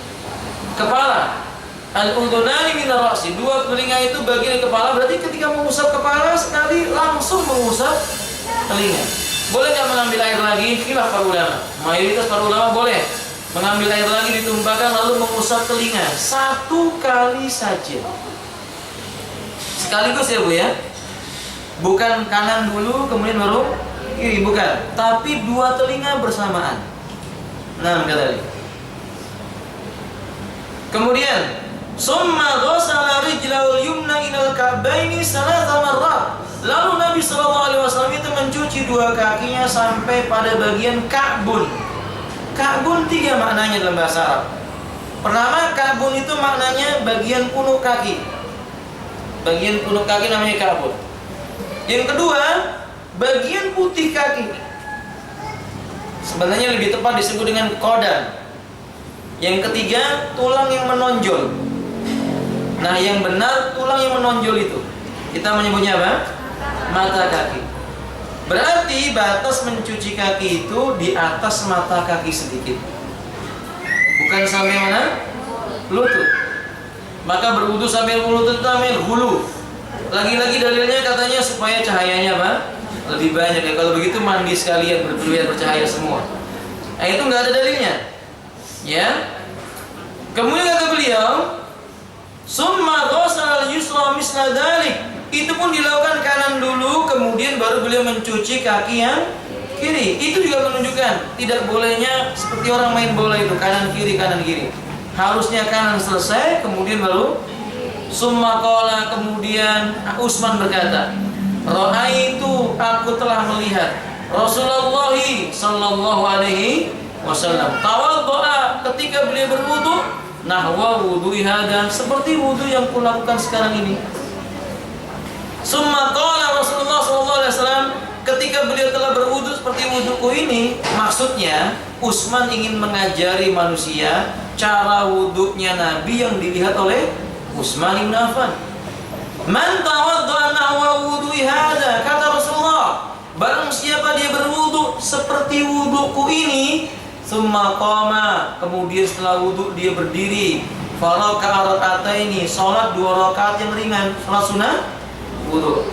kepala. Al-udhunani minar ra'si. 2 telinga itu bagian dari kepala. Berarti ketika mengusap kepala sekali langsung mengusap telinga. Boleh nggak mengambil air lagi? Khilaf para ulama. Mayoritas para ulama boleh mengambil air lagi, ditumpahkan lalu mengusap telinga 1 kali saja. Sekaligus ya, Bu ya. Bukan kanan dulu kemudian baru kiri, bukan. Tapi 2 telinga bersamaan. Nah, kata dia. Kemudian, summa ghasala rijlahul yumna ilal ka'baini 3 marrat. Lalu Nabi SAW itu mencuci 2 kakinya sampai pada bagian ka'bun. Ka'bun 3 maknanya dalam bahasa Arab. Pertama, ka'bun itu maknanya bagian punuk kaki. Bagian punuk kaki namanya ka'bun. Yang kedua, bagian putih kaki. Sebenarnya lebih tepat disebut dengan kodan. Yang ketiga, tulang yang menonjol. Nah, yang benar tulang yang menonjol itu kita menyebutnya apa? Mata kaki. Berarti batas mencuci kaki itu di atas mata kaki sedikit, bukan sampai mana? Lutut. Maka berwudu sampai lutut itu namanya hulu. Lagi-lagi dalilnya katanya supaya cahayanya apa? Lebih banyak ya. Kalau begitu mandi sekalian bercahaya semua. Nah, itu nggak ada dalilnya. Ya. Kemudian kata beliau, summa ghasala al-yusra misla dzalik. Itu pun dilakukan kanan dulu, kemudian baru beliau mencuci kaki yang kiri. Itu juga menunjukkan tidak bolehnya seperti orang main bola itu kanan kiri. Harusnya kanan selesai, kemudian baru. Summa qala, kemudian Utsman berkata, ra'aitu, aku telah melihat Rasulullah sallallahu alaihi wasallam tawaddaa, ketika beliau berwudu, nahwa wudu'i hadan, seperti wudu yang kulakukan sekarang ini. Summa qala Rasulullah sallallahu alaihi wasallam, ketika beliau telah berwudu seperti wuduku ini, maksudnya Utsman ingin mengajari manusia cara wudunya Nabi yang dilihat oleh Utsman bin Affan. Man tawaddaa nahwa wudu'i hada, kata Rasulullah, barang siapa dia berwudu seperti wuduku ini, summa qama, kemudian setelah wudu dia berdiri, faraka raka'ataini, salat 2 rakaat yang ringan, salat sunah wudu.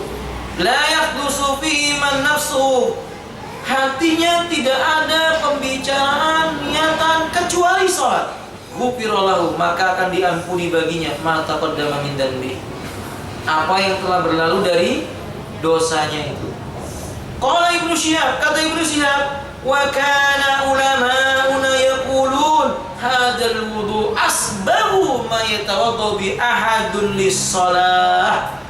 La yahdusu fihi man nafsuhu, hatinya tidak ada pembicaraan niatan kecuali salat. Ghufirallahu, maka akan diampuni baginya ma taqaddama min dzanbi, apa yang telah berlalu dari dosanya itu. Qala Ibnu Syihab, kata Ibnu Syihab, wa kana ulama'una yaqulun hadzal wudu asbahu ma yatawaddu bi ahadun lis-shalah.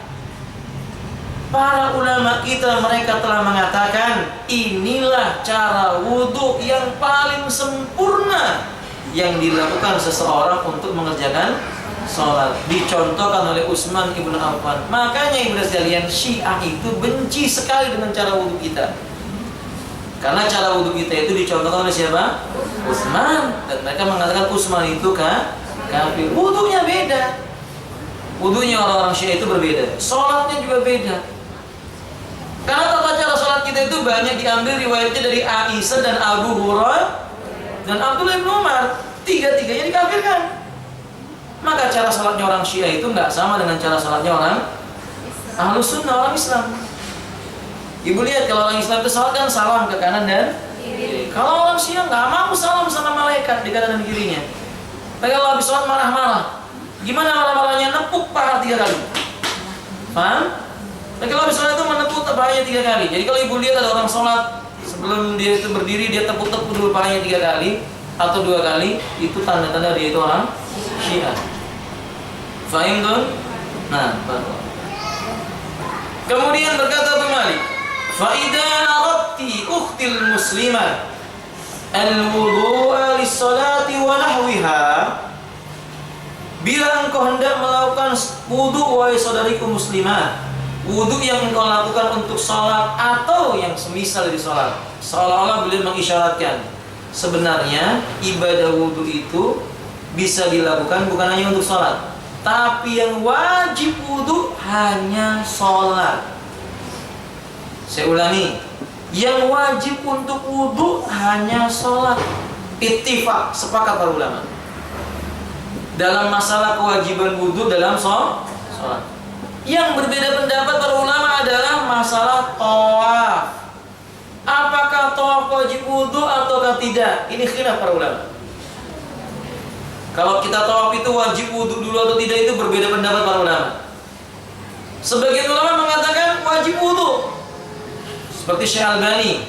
Para ulama kita mereka telah mengatakan inilah cara wudu yang paling sempurna yang dilakukan seseorang untuk mengerjakan sholat. Dicontohkan oleh Utsman ibn Affan. Makanya ibu sekalian, Syiah itu benci sekali dengan cara wudu kita. Karena cara wudu kita itu dicontohkan oleh siapa? Utsman. Dan mereka mengatakan Utsman itu kafir. Wudunya beda. Wudunya orang-orang Syiah itu berbeda. Sholatnya juga beda. Karena tata cara sholat kita itu banyak diambil riwayatnya dari Aisyah dan Abu Hurairah dan Abdullah bin Umar, 3-tiganya dikafirkan. Maka cara salatnya orang Syiah itu nggak sama dengan cara salatnya orang Ahlus Sunnah, orang Islam. Ibu lihat kalau orang Islam itu salat kan salam ke kanan dan Kalau orang Syiah nggak mau salam sama malaikat di kanan dan kirinya. Tapi kalau habis sholat marah-marah. Gimana marah-marahnya? Nepuk paha 3 kali. Paham? Tapi kalau habis sholat itu menepuk pahanya 3 kali. Jadi kalau ibu lihat ada orang sholat, sebelum dia itu berdiri dia tepuk-tepuk dulu pahanya 3 kali atau 2 kali, itu tanda-tanda dia itu orang Syiah. Fahim tuh? Nah, baru. Kemudian berkata Abu Malik, "Fa-idza aradti ukhtil muslimah al-wudu'a lis-salati wa nahwiha." Bila engkau hendak melakukan wudu wahai saudariku muslimah, wudu yang engkau lakukan untuk sholat atau yang semisal dari sholat, seolah-olah beliau mengisyaratkan sebenarnya ibadah wudu itu bisa dilakukan bukan hanya untuk sholat, tapi yang wajib wudu hanya sholat. Saya ulangi, yang wajib untuk wudu hanya sholat. Ittifaq, sepakat para ulama dalam masalah kewajiban wudu dalam sholat. Yang berbeda pendapat para ulama adalah masalah tawaf. Apakah tawaf wajib wudu ataukah tidak? Ini khilaf para ulama. Kalau kita tawaf itu wajib wudu dulu atau tidak, itu berbeda pendapat para ulama. Sebagian ulama mengatakan wajib wudu, seperti Syekh Albani.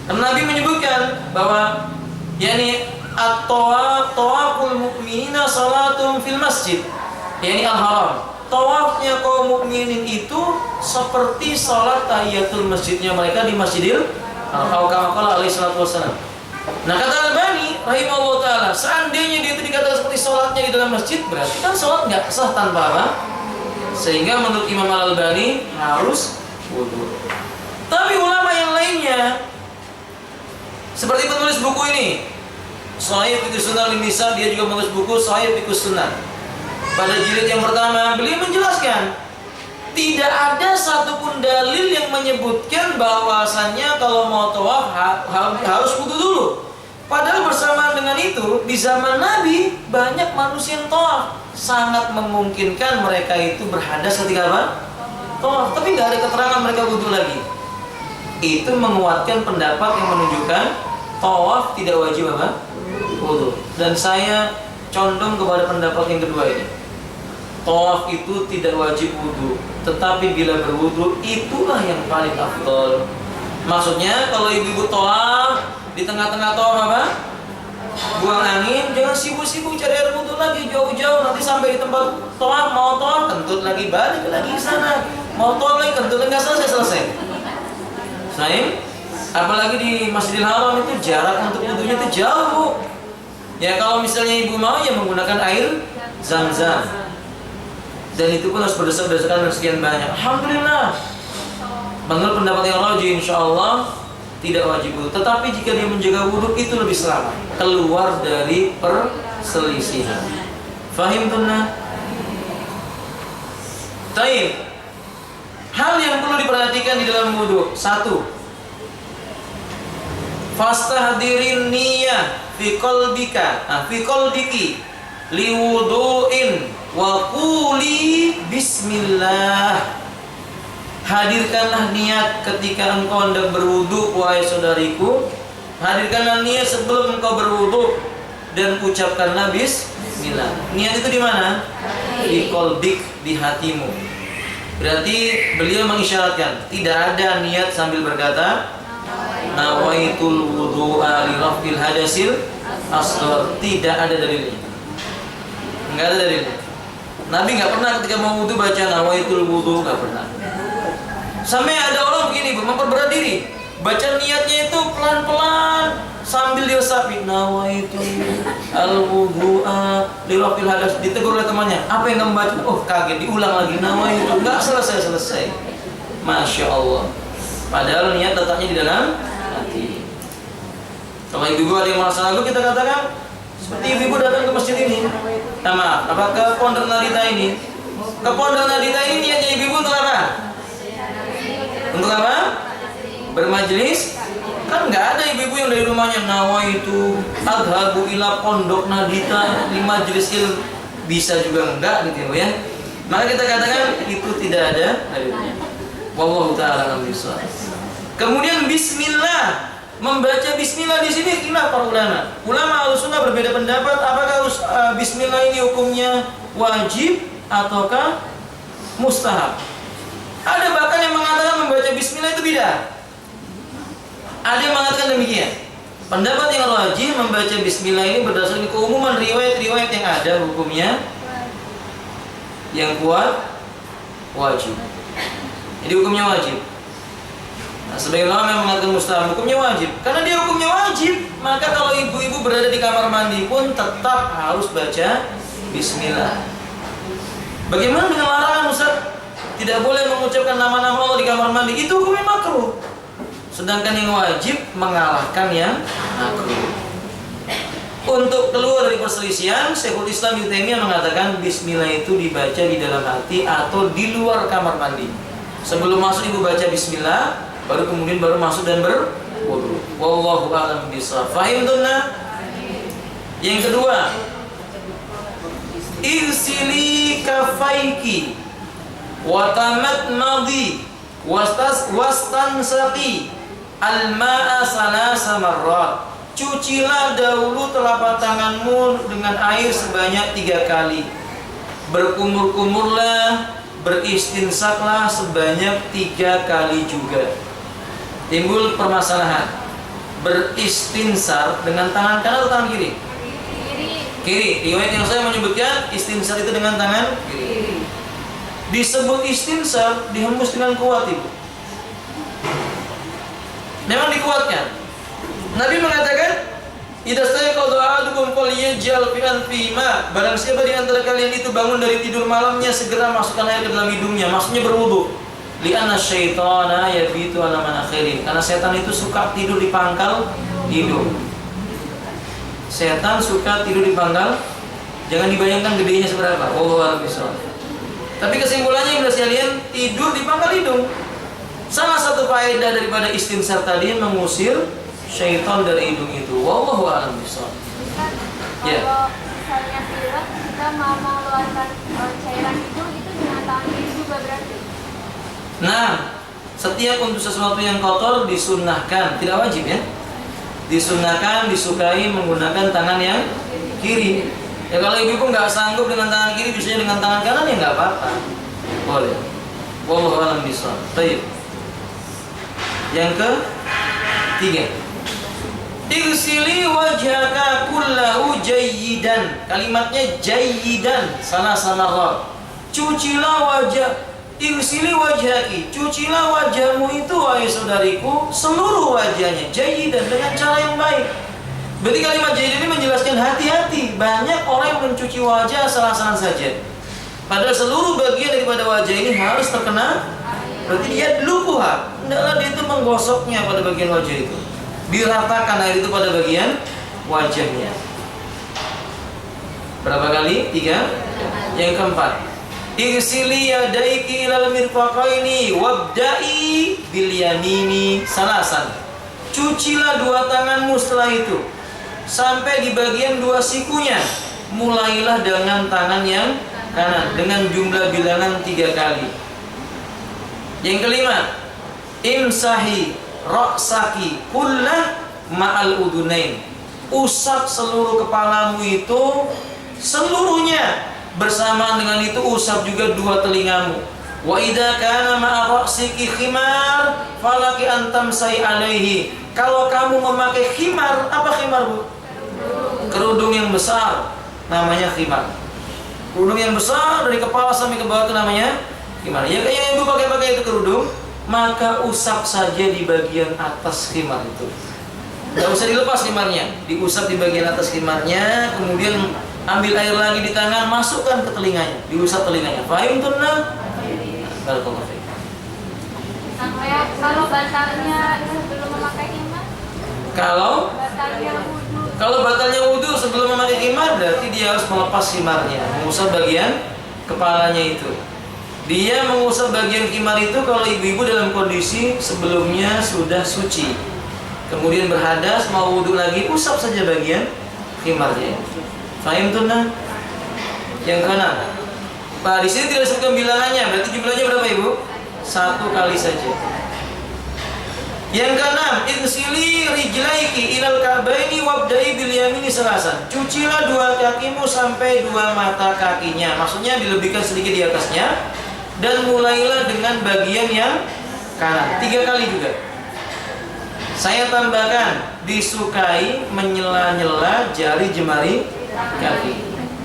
Nabi menyebutkan bahwa yakni at-tawaful mu'minina salatun fil masjid, yakni al-haram. Tawafnya kaum mukminin itu seperti salat tahiyatul masjidnya mereka di Masjidil Haram. Kama alaihi salatu wasallam. Nah, kata Albani rahimahullah taala, seandainya dia itu dikatakan seperti salatnya di dalam masjid, berarti kan salat enggak sah tanpa apa? Sehingga menurut Imam Al-Albani harus wudu. Tapi ulama yang lainnya seperti penulis buku ini, Shahih Fiqh Sunnah Lin-Nisa, dia juga menulis buku Shahih Fiqh Sunnah. Pada jilid yang pertama, beliau menjelaskan tidak ada satupun dalil yang menyebutkan bahwasannya kalau mau tawaf harus wudu dulu. Padahal bersamaan dengan itu, di zaman Nabi banyak manusia yang tawaf. Sangat memungkinkan mereka itu berhadas ketika apa? Tawaf. Tapi nggak ada keterangan mereka wudu lagi. Itu menguatkan pendapat yang menunjukkan tawaf tidak wajib apa? Wudu. Dan saya condong kepada pendapat yang kedua ini. Tawaf itu tidak wajib wudu, tetapi bila berwudu itulah yang paling afdol. Maksudnya kalau ibu-ibu tawaf, di tengah-tengah tawaf apa? Buang angin, jangan sibuk-sibuk cari air wudu lagi jauh-jauh, nanti sampai di tempat tawaf, mau tawaf kentut lagi, balik lagi ke sana. Mau tawaf lagi kentut, enggak selesai. Selain apalagi di Masjidil Haram itu jarak untuk wudunya itu jauh. Ya kalau misalnya ibu mau ya menggunakan air Zam-Zam. Dan itu pun harus berdasarkan sekian banyak. Alhamdulillah. Menurut pendapat yang rajih, insyaallah tidak wajib wudu. Tetapi jika dia menjaga wudu itu lebih selamat, keluar dari perselisihan. Fahim tunna? Taib. Hal yang perlu diperhatikan di dalam wudu. 1. Fastahdirin niyah fi qalbika, fi qalbiki liwudu'in wa quli bismillah. Hadirkanlah niat ketika engkau hendak berwudu wahai saudariku. Hadirkanlah niat sebelum engkau berwudu dan ucapkanlah bismillah. Niat itu di mana? Di qalbik, di hatimu. Berarti beliau mengisyaratkan tidak ada niat sambil berkata nawaitul wudu'a li raf'il hadasil asghar. Tidak ada dalilnya. Enggak ada dalilnya. Nabi nggak pernah ketika mau wudu baca nawaitul wudu, nggak pernah. Sampai ada orang begini, memperberat diri, baca niatnya itu pelan-pelan sambil diresapi nawaitul al-wudu'a li raf'il hadas. Ditegur oleh temannya, apa yang kamu baca? Oh kaget, diulang lagi nawaitul, nggak selesai. Masya Allah. Padahal niat letaknya di dalam hati. Kalau ibu-ibu ada yang merasa lalu, kita katakan seperti ibu-ibu datang ke masjid ini. Nah, maaf, apa ke Pondok Nadita ini? Ke Pondok Nadita ini niatnya ibu-ibu untuk apa? Untuk apa? Bermajelis? Kan nggak ada ibu-ibu yang dari rumahnya nawaitu adhabu ila Pondok Nadita li majlis ilmu. Bisa juga enggak gitu ya. Maka kita katakan itu tidak ada dalilnya. Wallahu ta'ala alam bishawab. Kemudian bismillah Membaca bismillah di sini khilaf para ulama. Ulama Ahlussunnah berbeda pendapat apakah bismillah ini hukumnya wajib ataukah mustahab. Ada bahkan yang mengatakan membaca bismillah itu bidah. Ada yang mengatakan demikian. Pendapat yang wajib membaca bismillah ini berdasarkan keumuman riwayat-riwayat yang ada hukumnya yang kuat wajib. Jadi hukumnya wajib. Nah, sebagian ulama yang mengatakan mustahab, hukumnya wajib. Karena dia hukumnya wajib, maka kalau ibu-ibu berada di kamar mandi pun tetap harus baca bismillah. Bagaimana dengan larangan Ustaz? Tidak boleh mengucapkan nama-nama Allah di kamar mandi. Itu hukumnya makruh. Sedangkan yang wajib mengalahkan yang makruh. Untuk keluar dari perselisihan, Syekhul Islam Ibnu Taimiyah mengatakan bismillah itu dibaca di dalam hati atau di luar kamar mandi. Sebelum masuk ibu baca bismillah, baru masuk dan berwudu. Wallahu a'lam bishawab. Fahim tunna? Yang kedua, irsili kafaiki wa tamatmadi wastansaqi al-ma'a salasa marrat. Cucilah dahulu telapak tanganmu dengan air sebanyak 3 kali. Berkumur-kumurlah, beristinsaklah sebanyak 3 kali juga. Timbul permasalahan. Beristinsar dengan tangan kanan atau tangan kiri? Kiri. Riwayat yang saya menyebutkan istinsar itu dengan tangan kiri. Disebut istinsar dihembus dengan kuat, Ibu. Memang dikuatkan. Nabi mengatakan, "Idza stayqadha ahadukum falyaj'al fi anfihi ma." Barang siapa di antara kalian itu bangun dari tidur malamnya, segera masukkan air ke dalam hidungnya. Maksudnya berwudu. Li'anna syaitana yabitu ala manakhirin. Karena setan itu suka tidur di pangkal hidung. Setan suka tidur di pangkal. Jangan dibayangkan gedenya seberapa. Wallahu a'lam bishawab. Tapi kesimpulannya Ibu sekalian, tidur di pangkal hidung. Salah satu faedah daripada istinsar tadi mengusir syaitan dari hidung itu. Wallahu a'lam bishawab. Ya. Kalau misalnya pilek, kita mau mengeluarkan cairan hidung itu dengan tangan kiri juga berarti. Nah, setiap untuk sesuatu yang kotor disunnahkan, tidak wajib ya. Disunnahkan, disukai menggunakan tangan yang kiri. Ya kalau ibu nggak sanggup dengan tangan kiri, biasanya dengan tangan kanan ya nggak apa-apa. Boleh. Wallahu a'lam bishawab. Baik. Yang ketiga, irsili wajhaka kullahu jayyidan. Kalimatnya jayyidan, salah marrat. Cucilah wajah. Irsili wajhaki, cucilah wajahmu itu wahai saudariku, seluruh wajahnya jayyidan, dengan cara yang baik. Berarti kalimat jayyid ini menjelaskan hati-hati. Banyak orang yang mencuci wajah asal-asalan saja. Padahal seluruh bagian daripada wajah ini harus terkena. Berarti dia lupuha. Hendaklah dia itu menggosoknya pada bagian wajah itu. Diratakan air itu pada bagian wajahnya. Berapa kali? 3. Yang keempat, irsili yadaiki ilal mirfaqaini wabda'i bil yamini salasan. Cucilah 2 tanganmu setelah itu sampai di bagian 2 sikunya. Mulailah dengan tangan yang kanan dengan jumlah bilangan 3 kali. Yang kelima, imsahi ra'saki kullah ma'al udunain. Usap seluruh kepalamu itu seluruhnya. Bersamaan dengan itu usap juga 2 telingamu. Wa idza kana ma'a ra'siki khimar falaki antam sai alaihi. Kalau kamu memakai khimar, apa khimar, Bu? Kerudung yang besar namanya khimar. Kerudung yang besar dari kepala sampai ke bawah itu namanya khimar. Ya kayak Ibu pakai itu kerudung, maka usap saja di bagian atas khimar itu. Enggak usah dilepas khimarnya, diusap di bagian atas khimarnya, kemudian ambil air lagi di tangan, masukkan ke telinganya, diusap telinganya. Fahim tunna? Barakallahu fiik. Sampai kalau batalnya sebelum memakai khimar? Kalau batalnya wudu sebelum memakai khimar, berarti dia harus melepas khimarnya, mengusap bagian kepalanya itu. Dia mengusap bagian khimar itu kalau ibu-ibu dalam kondisi sebelumnya sudah suci, kemudian berhadas mau wudu lagi, usap saja bagian khimarnya. Fahim tunna? Yang keenam, Pak, di sini tidak disebutkan bilangannya, berarti jumlahnya berapa, Ibu? 1 kali saja. Yang keenam, insili rijlaiki ilal ka'baini wabda'i bil yamini salasan. Cucilah dua kakimu sampai dua mata kakinya. Maksudnya dilebihkan sedikit di atasnya dan mulailah dengan bagian yang kanan. 3 kali juga. Saya tambahkan, disukai menyela-nyela jari jemari kaki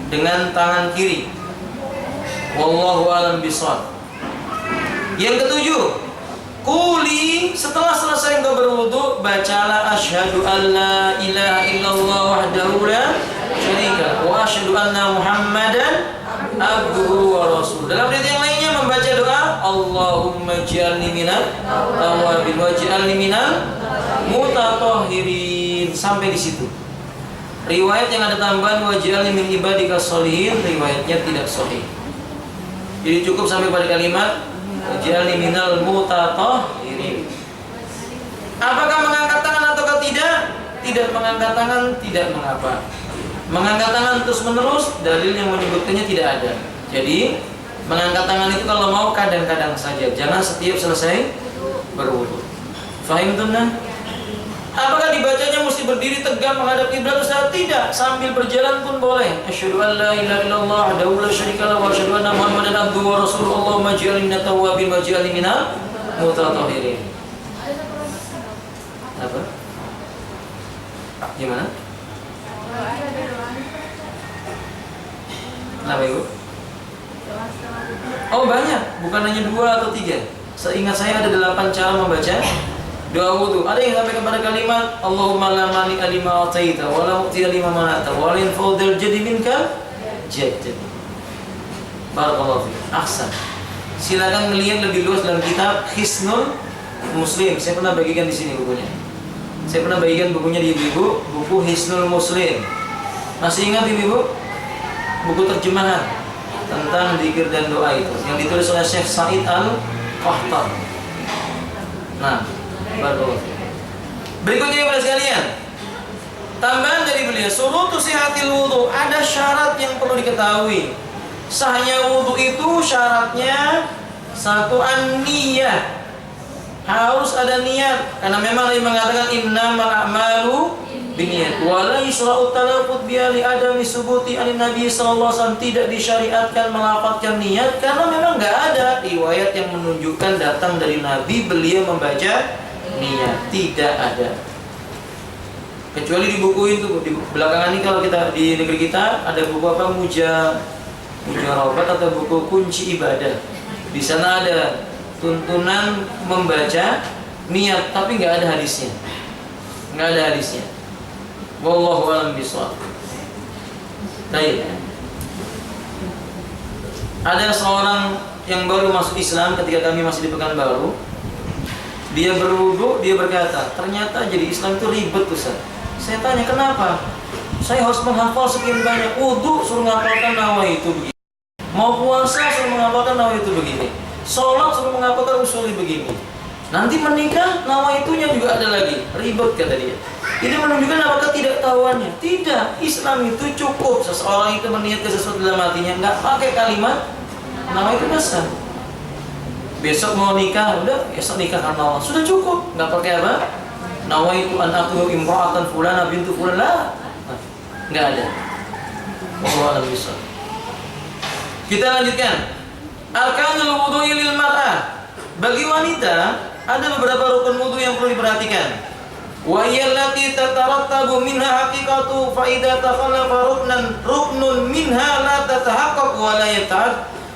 dengan tangan kiri. Wallahu a'lam bishawab. Yang ketujuh, quli, setelah selesai engkau berwudu, bacalah asyhadu an la ilaha illallah wahdahu la syarika wa asyhadu anna Muhammadan abduhu wa rasul. Dalam ayat yang lainnya membaca doa Allahumma ij'alni minal tawwabin waj'alni minal mutatahhirin, sampai di situ. Riwayat yang ada tambahan waj'alni min ibadika sholihin, riwayatnya tidak sahih. Jadi cukup sampai pada kalimat waj'alni minal mutatahhirin. Apakah mengangkat tangan ataukah tidak? Tidak mengangkat tangan tidak mengapa. Mengangkat tangan terus-menerus, dalil yang menyebutkannya tidak ada. Jadi mengangkat tangan itu kalau mau kadang-kadang saja, jangan setiap selesai berwudu. Fahim tunan? Apakah dibacanya mesti berdiri tegak menghadap kiblat? Ustaz, tidak, sambil berjalan pun boleh. Asyhadu an la ilaha illallah wahdahu la syarika lahu wa asyhadu anna Muhammadan abduhu wa rasuluhu. Allahumma ij'alni minat tawwabin waj'alni minal mutatahhirin. Apa? Gimana? Kenapa Ibu? Oh banyak, bukan hanya 2 atau 3. Seingat saya ada 8 cara membaca doa wudu. Ada yang sampai kepada kalimat Allahumma la mani alima ataita wa la mu'ti lima manata wa la yanfa'u jadi minka jadd. Barakallahu fiik. Ahsan. Silakan melihat lebih luas dalam kitab Hisnul Muslim. Saya pernah bagikan di sini bukunya. Saya pernah bagikan bukunya di ibu, buku Hisnul Muslim. Masih ingat ibu? Buku terjemahan tentang zikir dan doa itu yang ditulis oleh Syekh Said Al-Qahtan. Nah, berikutnya kepada sekalian, tambahan dari beliau, surutu sihatil wudu, ada syarat yang perlu diketahui. Sahnya wudu itu syaratnya 1 an-niyah, harus ada niat, karena memang Nabi mengatakan innamal a'malu binniyat wa la yusra'u talaffuz bi ali adami subuti an Nabi sallallahu alaihi wasallam, tidak disyariatkan melafazkan niat karena memang enggak ada riwayat yang menunjukkan datang dari Nabi beliau membaca niat, tidak ada. Kecuali di buku itu, di belakangan ini kalau kita di negeri kita ada buku apa, Mujarrabat atau buku kunci ibadah. Di sana ada tuntunan membaca niat, tapi nggak ada hadisnya. Nggak ada hadisnya. Wallahu a'lam bishawab. Baik. Ada seorang yang baru masuk Islam ketika kami masih di Pekanbaru. Dia berwudu, dia berkata, ternyata jadi Islam itu ribet Ustaz. Saya tanya kenapa? Saya harus menghafal sekian banyak. Wudu suruh menghafalkan nawaitu begini. Mau puasa suruh menghafalkan nawaitu begini. Sholat suruh menghafalkan usuli begini. Nanti menikah nawaitunya juga ada lagi. Ribet kata dia. Ini menunjukkan apakah ketidaktahuannya? Tidak. Islam itu cukup seseorang itu meniatkan sesuatu dalam hatinya, nggak pakai kalimat nawaitu besar. Besok mau nikah, udah besok nikah karena Allah. Sudah cukup, nggak pakai apa? Nawaitu an aqulu imra'atan fulana bintu fulan, lah. Nggak ada. Wallahu a'lam bishawab. Kita lanjutkan. Arkanul wudu'i lil mar'ah. Bagi wanita ada beberapa rukun wudu yang perlu diperhatikan. Wa yallati tatarattabu minha haqiqatu fa idza takhallafa ruknun minha la tatahaqqaq wa la yata'ad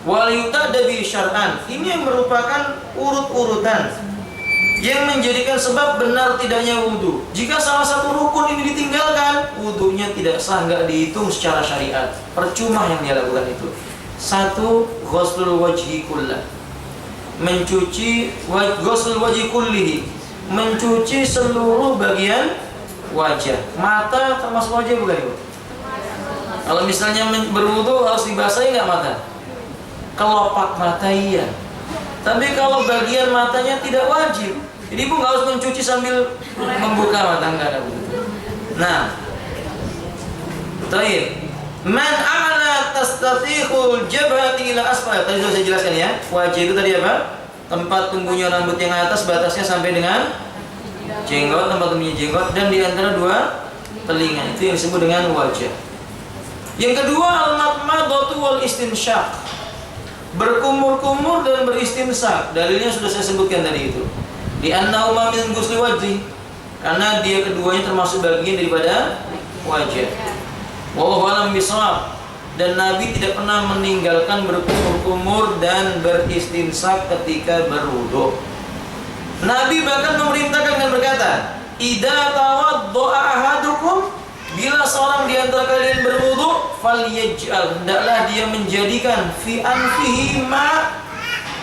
wa la yutadabi syar'an. Ini yang merupakan urut-urutan yang menjadikan sebab benar tidaknya wudu. Jika salah satu rukun ini ditinggalkan, wudunya tidak sah, enggak dihitung secara syariat. Percuma yang dia lakukan itu. 1. Ghuslul wajhi kullah. Mencuci ghuslul wajhi kullihi, mencuci seluruh bagian wajah. Mata termasuk wajah bukan Ibu? Kalau misalnya berwudu harus dibasahi enggak mata? Kelopak mata iya. Tapi kalau bagian matanya tidak wajib. Jadi Ibu nggak harus mencuci sambil membuka mata, enggak ada begitu. Nah, baik. Man a'la tastatikhul jabhati ila asfal. Tadi sudah saya jelaskan ya. Wajah itu tadi apa? Tempat tumbuhnya rambut yang atas batasnya sampai dengan jenggot, tempat tumbuhnya jenggot, dan di antara dua telinga. Itu yang disebut dengan wajah. Yang kedua, al-madmadatu wal istinsyaq, berkumur-kumur dan beristinsak. Dalilnya sudah saya sebutkan tadi itu. Di annahuma min ghusli wajhi, karena dia keduanya termasuk bagian daripada wajah. Wallahu a'lam bishawab. Dan Nabi tidak pernah meninggalkan berkumur-kumur dan beristinsak ketika berwudu. Nabi bahkan memerintahkan dan berkata, "Idza tawadda'a ahadukum," bila seorang di antara kalian berwudu, falyaj'al, hendaklah dia menjadikan fi anfihi ma,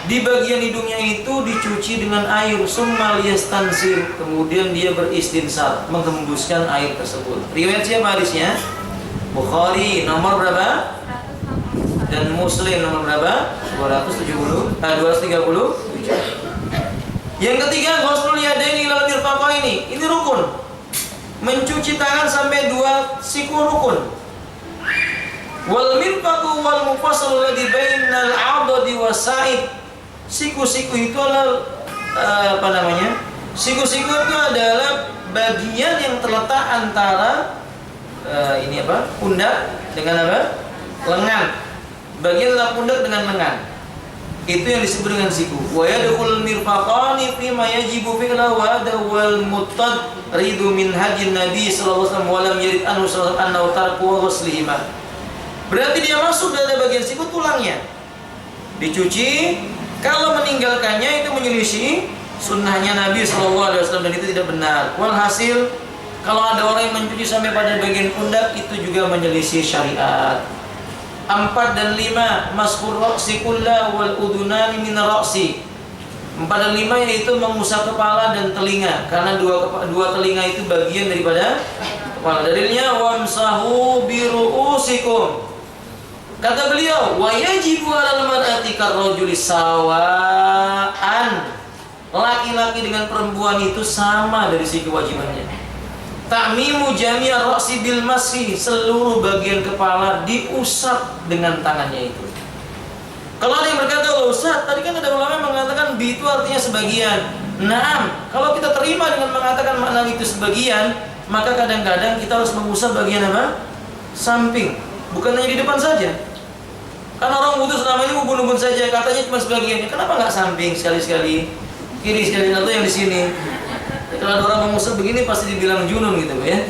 di bagian hidungnya itu dicuci dengan air, summa liyastansir, kemudian dia beristinsar, menghembuskan air tersebut. Riwayat siapa hadisnya? Bukhari nomor berapa? Dan Muslim nomor berapa? 237. Yang ketiga, ghuslul yadaini ilal mirfaqaini. Ini rukun. Mencuci tangan sampai 2 siku rukun. Wal mirfaqu wal mufassalu alladhi bainal 'adadi was-sa'id. Siku-siku itu adalah Siku-siku itu adalah bagian yang terletak antara pundak dengan apa? Lengan. Bagian antara pundak dengan lengan. Itu yang disebut dengan siku. Wa yadkhul mirfaqani fi ma yajibu fi'lahu wa wal mutadridu min hadyin Nabi sallallahu alaihi wasallam wa lam yarid anhu sallallahu alaihi wasallam tarku ghuslihima. Berarti dia masuk dari bagian siku tulangnya. Dicuci, kalau meninggalkannya itu menyelisih sunnahnya Nabi sallallahu alaihi wasallam, dan itu tidak benar. Walhasil, kalau ada orang yang mencuci sampai pada bagian pundak, itu juga menyelisih syariat. 4 dan 5, maskur ra'si kullah wal udunani min ra'si. 4 dan 5 yaitu mengusap kepala dan telinga, karena dua telinga itu bagian daripada kepala. Dalilnya wamsahu bi ru'usikum. Kata beliau, wa yajibu 'alal mar'ati karrajuli sawa'an. Laki-laki dengan perempuan itu sama dari segi kewajibannya. Ta'mimu jami'a ra'si bil masih, seluruh bagian kepala diusap dengan tangannya itu. Kalau ada yang berkata, "Oh Ustaz, tadi kan ada ulama yang mengatakan bi itu artinya sebagian." Nah, kalau kita terima dengan mengatakan makna itu sebagian, maka kadang-kadang kita harus mengusap bagian apa? Samping, bukan hanya di depan saja. Karena orang wudu selama ini ubun-ubun saja, katanya cuma sebagian. Kenapa nggak samping sekali-sekali, kiri sekali, atau yang di sini? Kalau ada orang mengusap begini pasti dibilang junun gitu ya.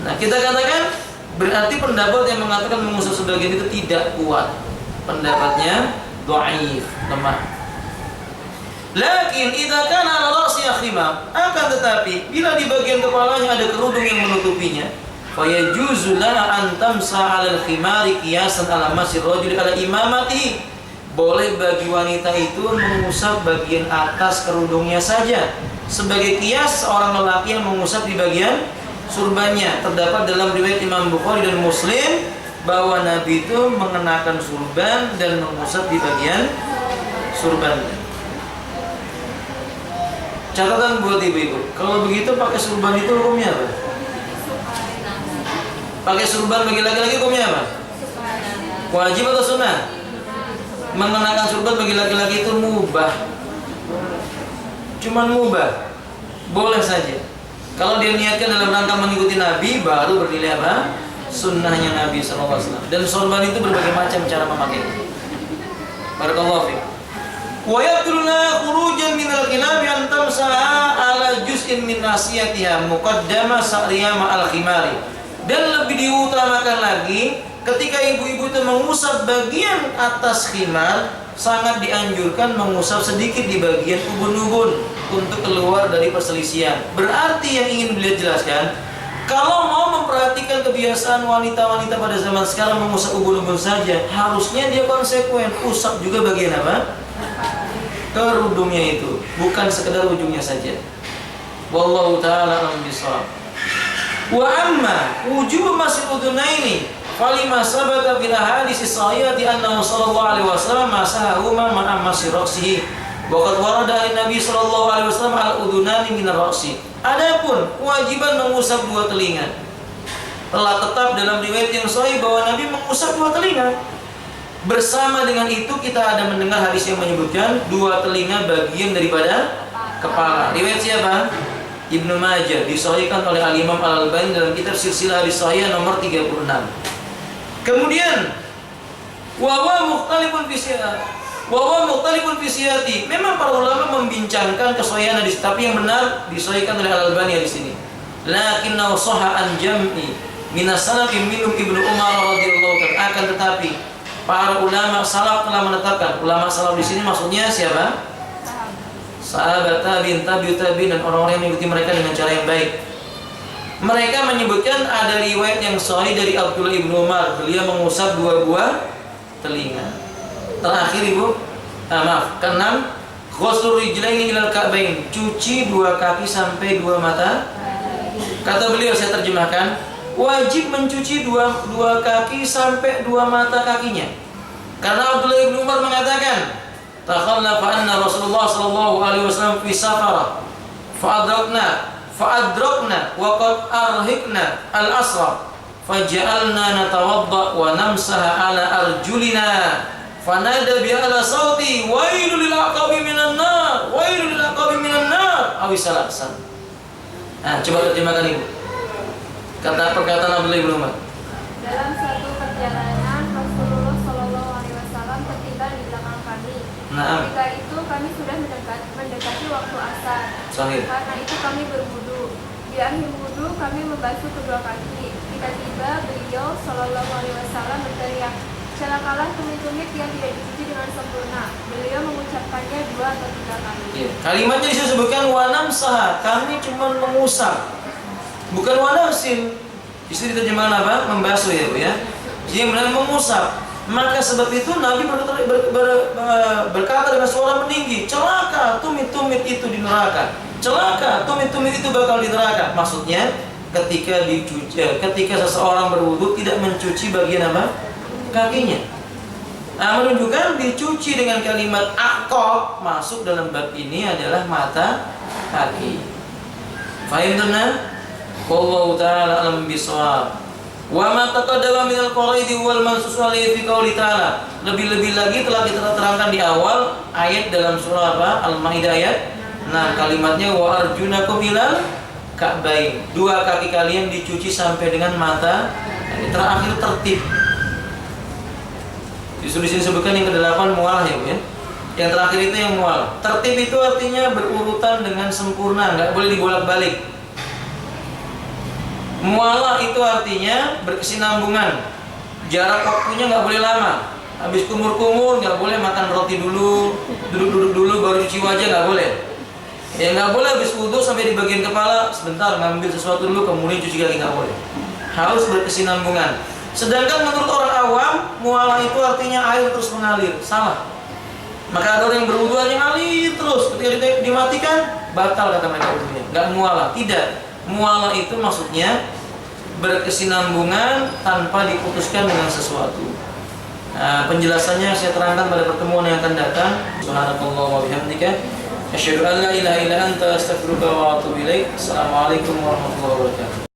Nah, kita katakan berarti pendapat yang mengatakan mengusap sebagian itu tidak kuat. Pendapatnya dhaif, lemah. Lakin idza kana 'ala ra'si khimar, akan tetapi bila di bagian kepalanya ada kerudung yang menutupinya, fa yajuzu lana an tamsa 'ala al-khimari qiyasan ala masir rajuli ala imamatihi. Boleh bagi wanita itu mengusap bagian atas kerudungnya saja, sebagai kias seorang lelaki yang mengusap di bagian surbannya. Terdapat dalam riwayat Imam Bukhari dan Muslim bahwa Nabi itu mengenakan surban dan mengusap di bagian surbannya. Catatan buat ibu-ibu, kalau begitu pakai surban itu hukumnya apa? Pakai surban bagi laki-laki hukumnya apa? Wajib atau sunnah? Mengenakan surban bagi laki-laki itu mubah. Cuman mubah, boleh saja. Kalau dia niatkan dalam rangka mengikuti Nabi, baru bernilai apa? Sunnahnya Nabi SAW. Dan sorban itu berbagai macam cara memakai. Barakallahu fiik. Wa yaquluna khurujan min al-khilafi an tamsaha ala juz'in min nasiyatiha muqaddama sa'riya ma'al khimari. Dan lebih diutamakan lagi, ketika ibu-ibu itu mengusap bagian atas khimar, sangat dianjurkan mengusap sedikit di bagian ubun-ubun untuk keluar dari perselisihan. Berarti yang ingin beliau jelaskan, kalau mau memperhatikan kebiasaan wanita-wanita pada zaman sekarang mengusap ubun-ubun saja, harusnya dia konsekuen, usap juga bagian apa? Kerudungnya itu, bukan sekedar ujungnya saja. Wallahu ta'ala a'lam bishawab. Wa amma wujub masih udunaini falima sabata fil hadis sahihati annahu sallallahu alaihi wasallam masahuma ma'a masih ra'sihi wa qad warada an-nabi sallallahu alaihi wasallam al-udunani min ar-ra'si. Adapun kewajiban mengusap dua telinga, telah tetap dalam riwayat yang sahih bahwa Nabi mengusap dua telinga. Bersama dengan itu kita ada mendengar hadis yang menyebutkan dua telinga bagian daripada kepala. Riwayat siapa? Ibnu Majah, disahihkan oleh Al-Imam Al-Albani dalam kitab Silsilah Hadis Shahihah nomor 36. Kemudian wa mukhtalifun fi sihhati. Memang para ulama membincangkan kesahihan hadis, tapi yang benar disahihkan oleh Al-Albani di sini. Lakinnahu shahha an jam'i minas salafi minhum Ibnu Umar radhiyallahu anhu. Akan tetapi para ulama salaf telah menetapkan, ulama salaf di sini maksudnya siapa? Sahabat tabi'in, tabi'ut tabi'in, dan orang-orang yang mengikuti mereka dengan cara yang baik. Mereka menyebutkan ada riwayat yang sahih dari Abdullah ibnu Umar, beliau mengusap 2 buah telinga. Terakhir ibu, keenam, ghuslur rijlaini ilal ka'bain, cuci 2 kaki sampai 2 mata. Kata beliau, saya terjemahkan, wajib mencuci 2 kaki sampai 2 mata kakinya. Karena Abdullah ibnu Umar mengatakan, takhallafa anna Rasulullah sallallahu alaihi wasallam fi safara fa'adrakna wa qad arhiqna al-asra faja'alna natawadda wa namsaha ala arjulina fanada bi ala sauti wailul lil aqabi minan nar wailul lil aqabi minan nar awisalasan. Nah, coba terjemahkan ibu. Kata perkataan Abdullah ibnu Umar. Dalam satu perjalanan Rasulullah Shallallahu Alaihi Wasallam tertinggal di belakang kami. Nah. Ketika itu kami sudah mendekati waktu asar. Sahih. Karena itu kami berwudu. Di akhir wudu kami membasuh kedua kaki. Tiba-tiba beliau Shallallahu Alaihi Wasallam berteriak, celakalah tumit-tumit yang tidak dicuci dengan sempurna. Beliau mengucapkannya 2 atau 3 kali. Ya. Kalimatnya disebutkan wanamsah, kami cuma mengusap, bukan wanamsin. Itu diterjemahkan apa? Membasuh ya bu ya. Jadi yang benar mengusap. Maka sebab itu Nabi berkata dengan suara meninggi, celaka tumit-tumit itu di neraka. Celaka tumit-tumit itu bakal di neraka. Maksudnya ketika seseorang berwudu tidak mencuci bagian apa? Kakinya. Nah, menunjukkan dicuci dengan kalimat aqab masuk dalam bab ini adalah mata kaki. Fahim teman? Wallahu ta'ala alam bisawab. Wa ma taqaddama minal qawaidi wal mansus alaihi fi qouli ta'ala. Lebih-lebih lagi telah kita terangkan di awal ayat dalam surah apa? Al-Maidah ayat. Nah, kalimatnya wa arjunakum ilal ka'bain. 2 kaki kalian dicuci sampai dengan mata. Ini terakhir tertib. Justru di sini sebutkan yang ke-8 mualah ya, Bu ya. Yang terakhir itu yang mualah. Tertib itu artinya berurutan dengan sempurna, enggak boleh dibolak-balik. Mualah itu artinya berkesinambungan. Jarak waktunya nggak boleh lama. Habis kumur-kumur nggak boleh makan roti dulu, duduk-duduk dulu baru cuci wajah, nggak boleh. Ya nggak boleh habis wudu sampai di bagian kepala sebentar ngambil sesuatu dulu kemudian cuci kaki, nggak boleh. Harus berkesinambungan. Sedangkan menurut orang awam, mualah itu artinya air terus mengalir. Salah. Maka ada orang yang berwudu hanya ngalir terus, ketika dimatikan batal kata mereka wudunya. Nggak mualah, tidak. Mualah itu maksudnya berkesinambungan tanpa diputuskan dengan sesuatu. Nah, penjelasannya saya terangkan pada pertemuan yang akan datang. Subhanallahi wa bihamdika, asyhadu an la ilaha illa anta, astaghfiruka wa atubu ilaik. Assalamualaikum warahmatullahi wabarakatuh.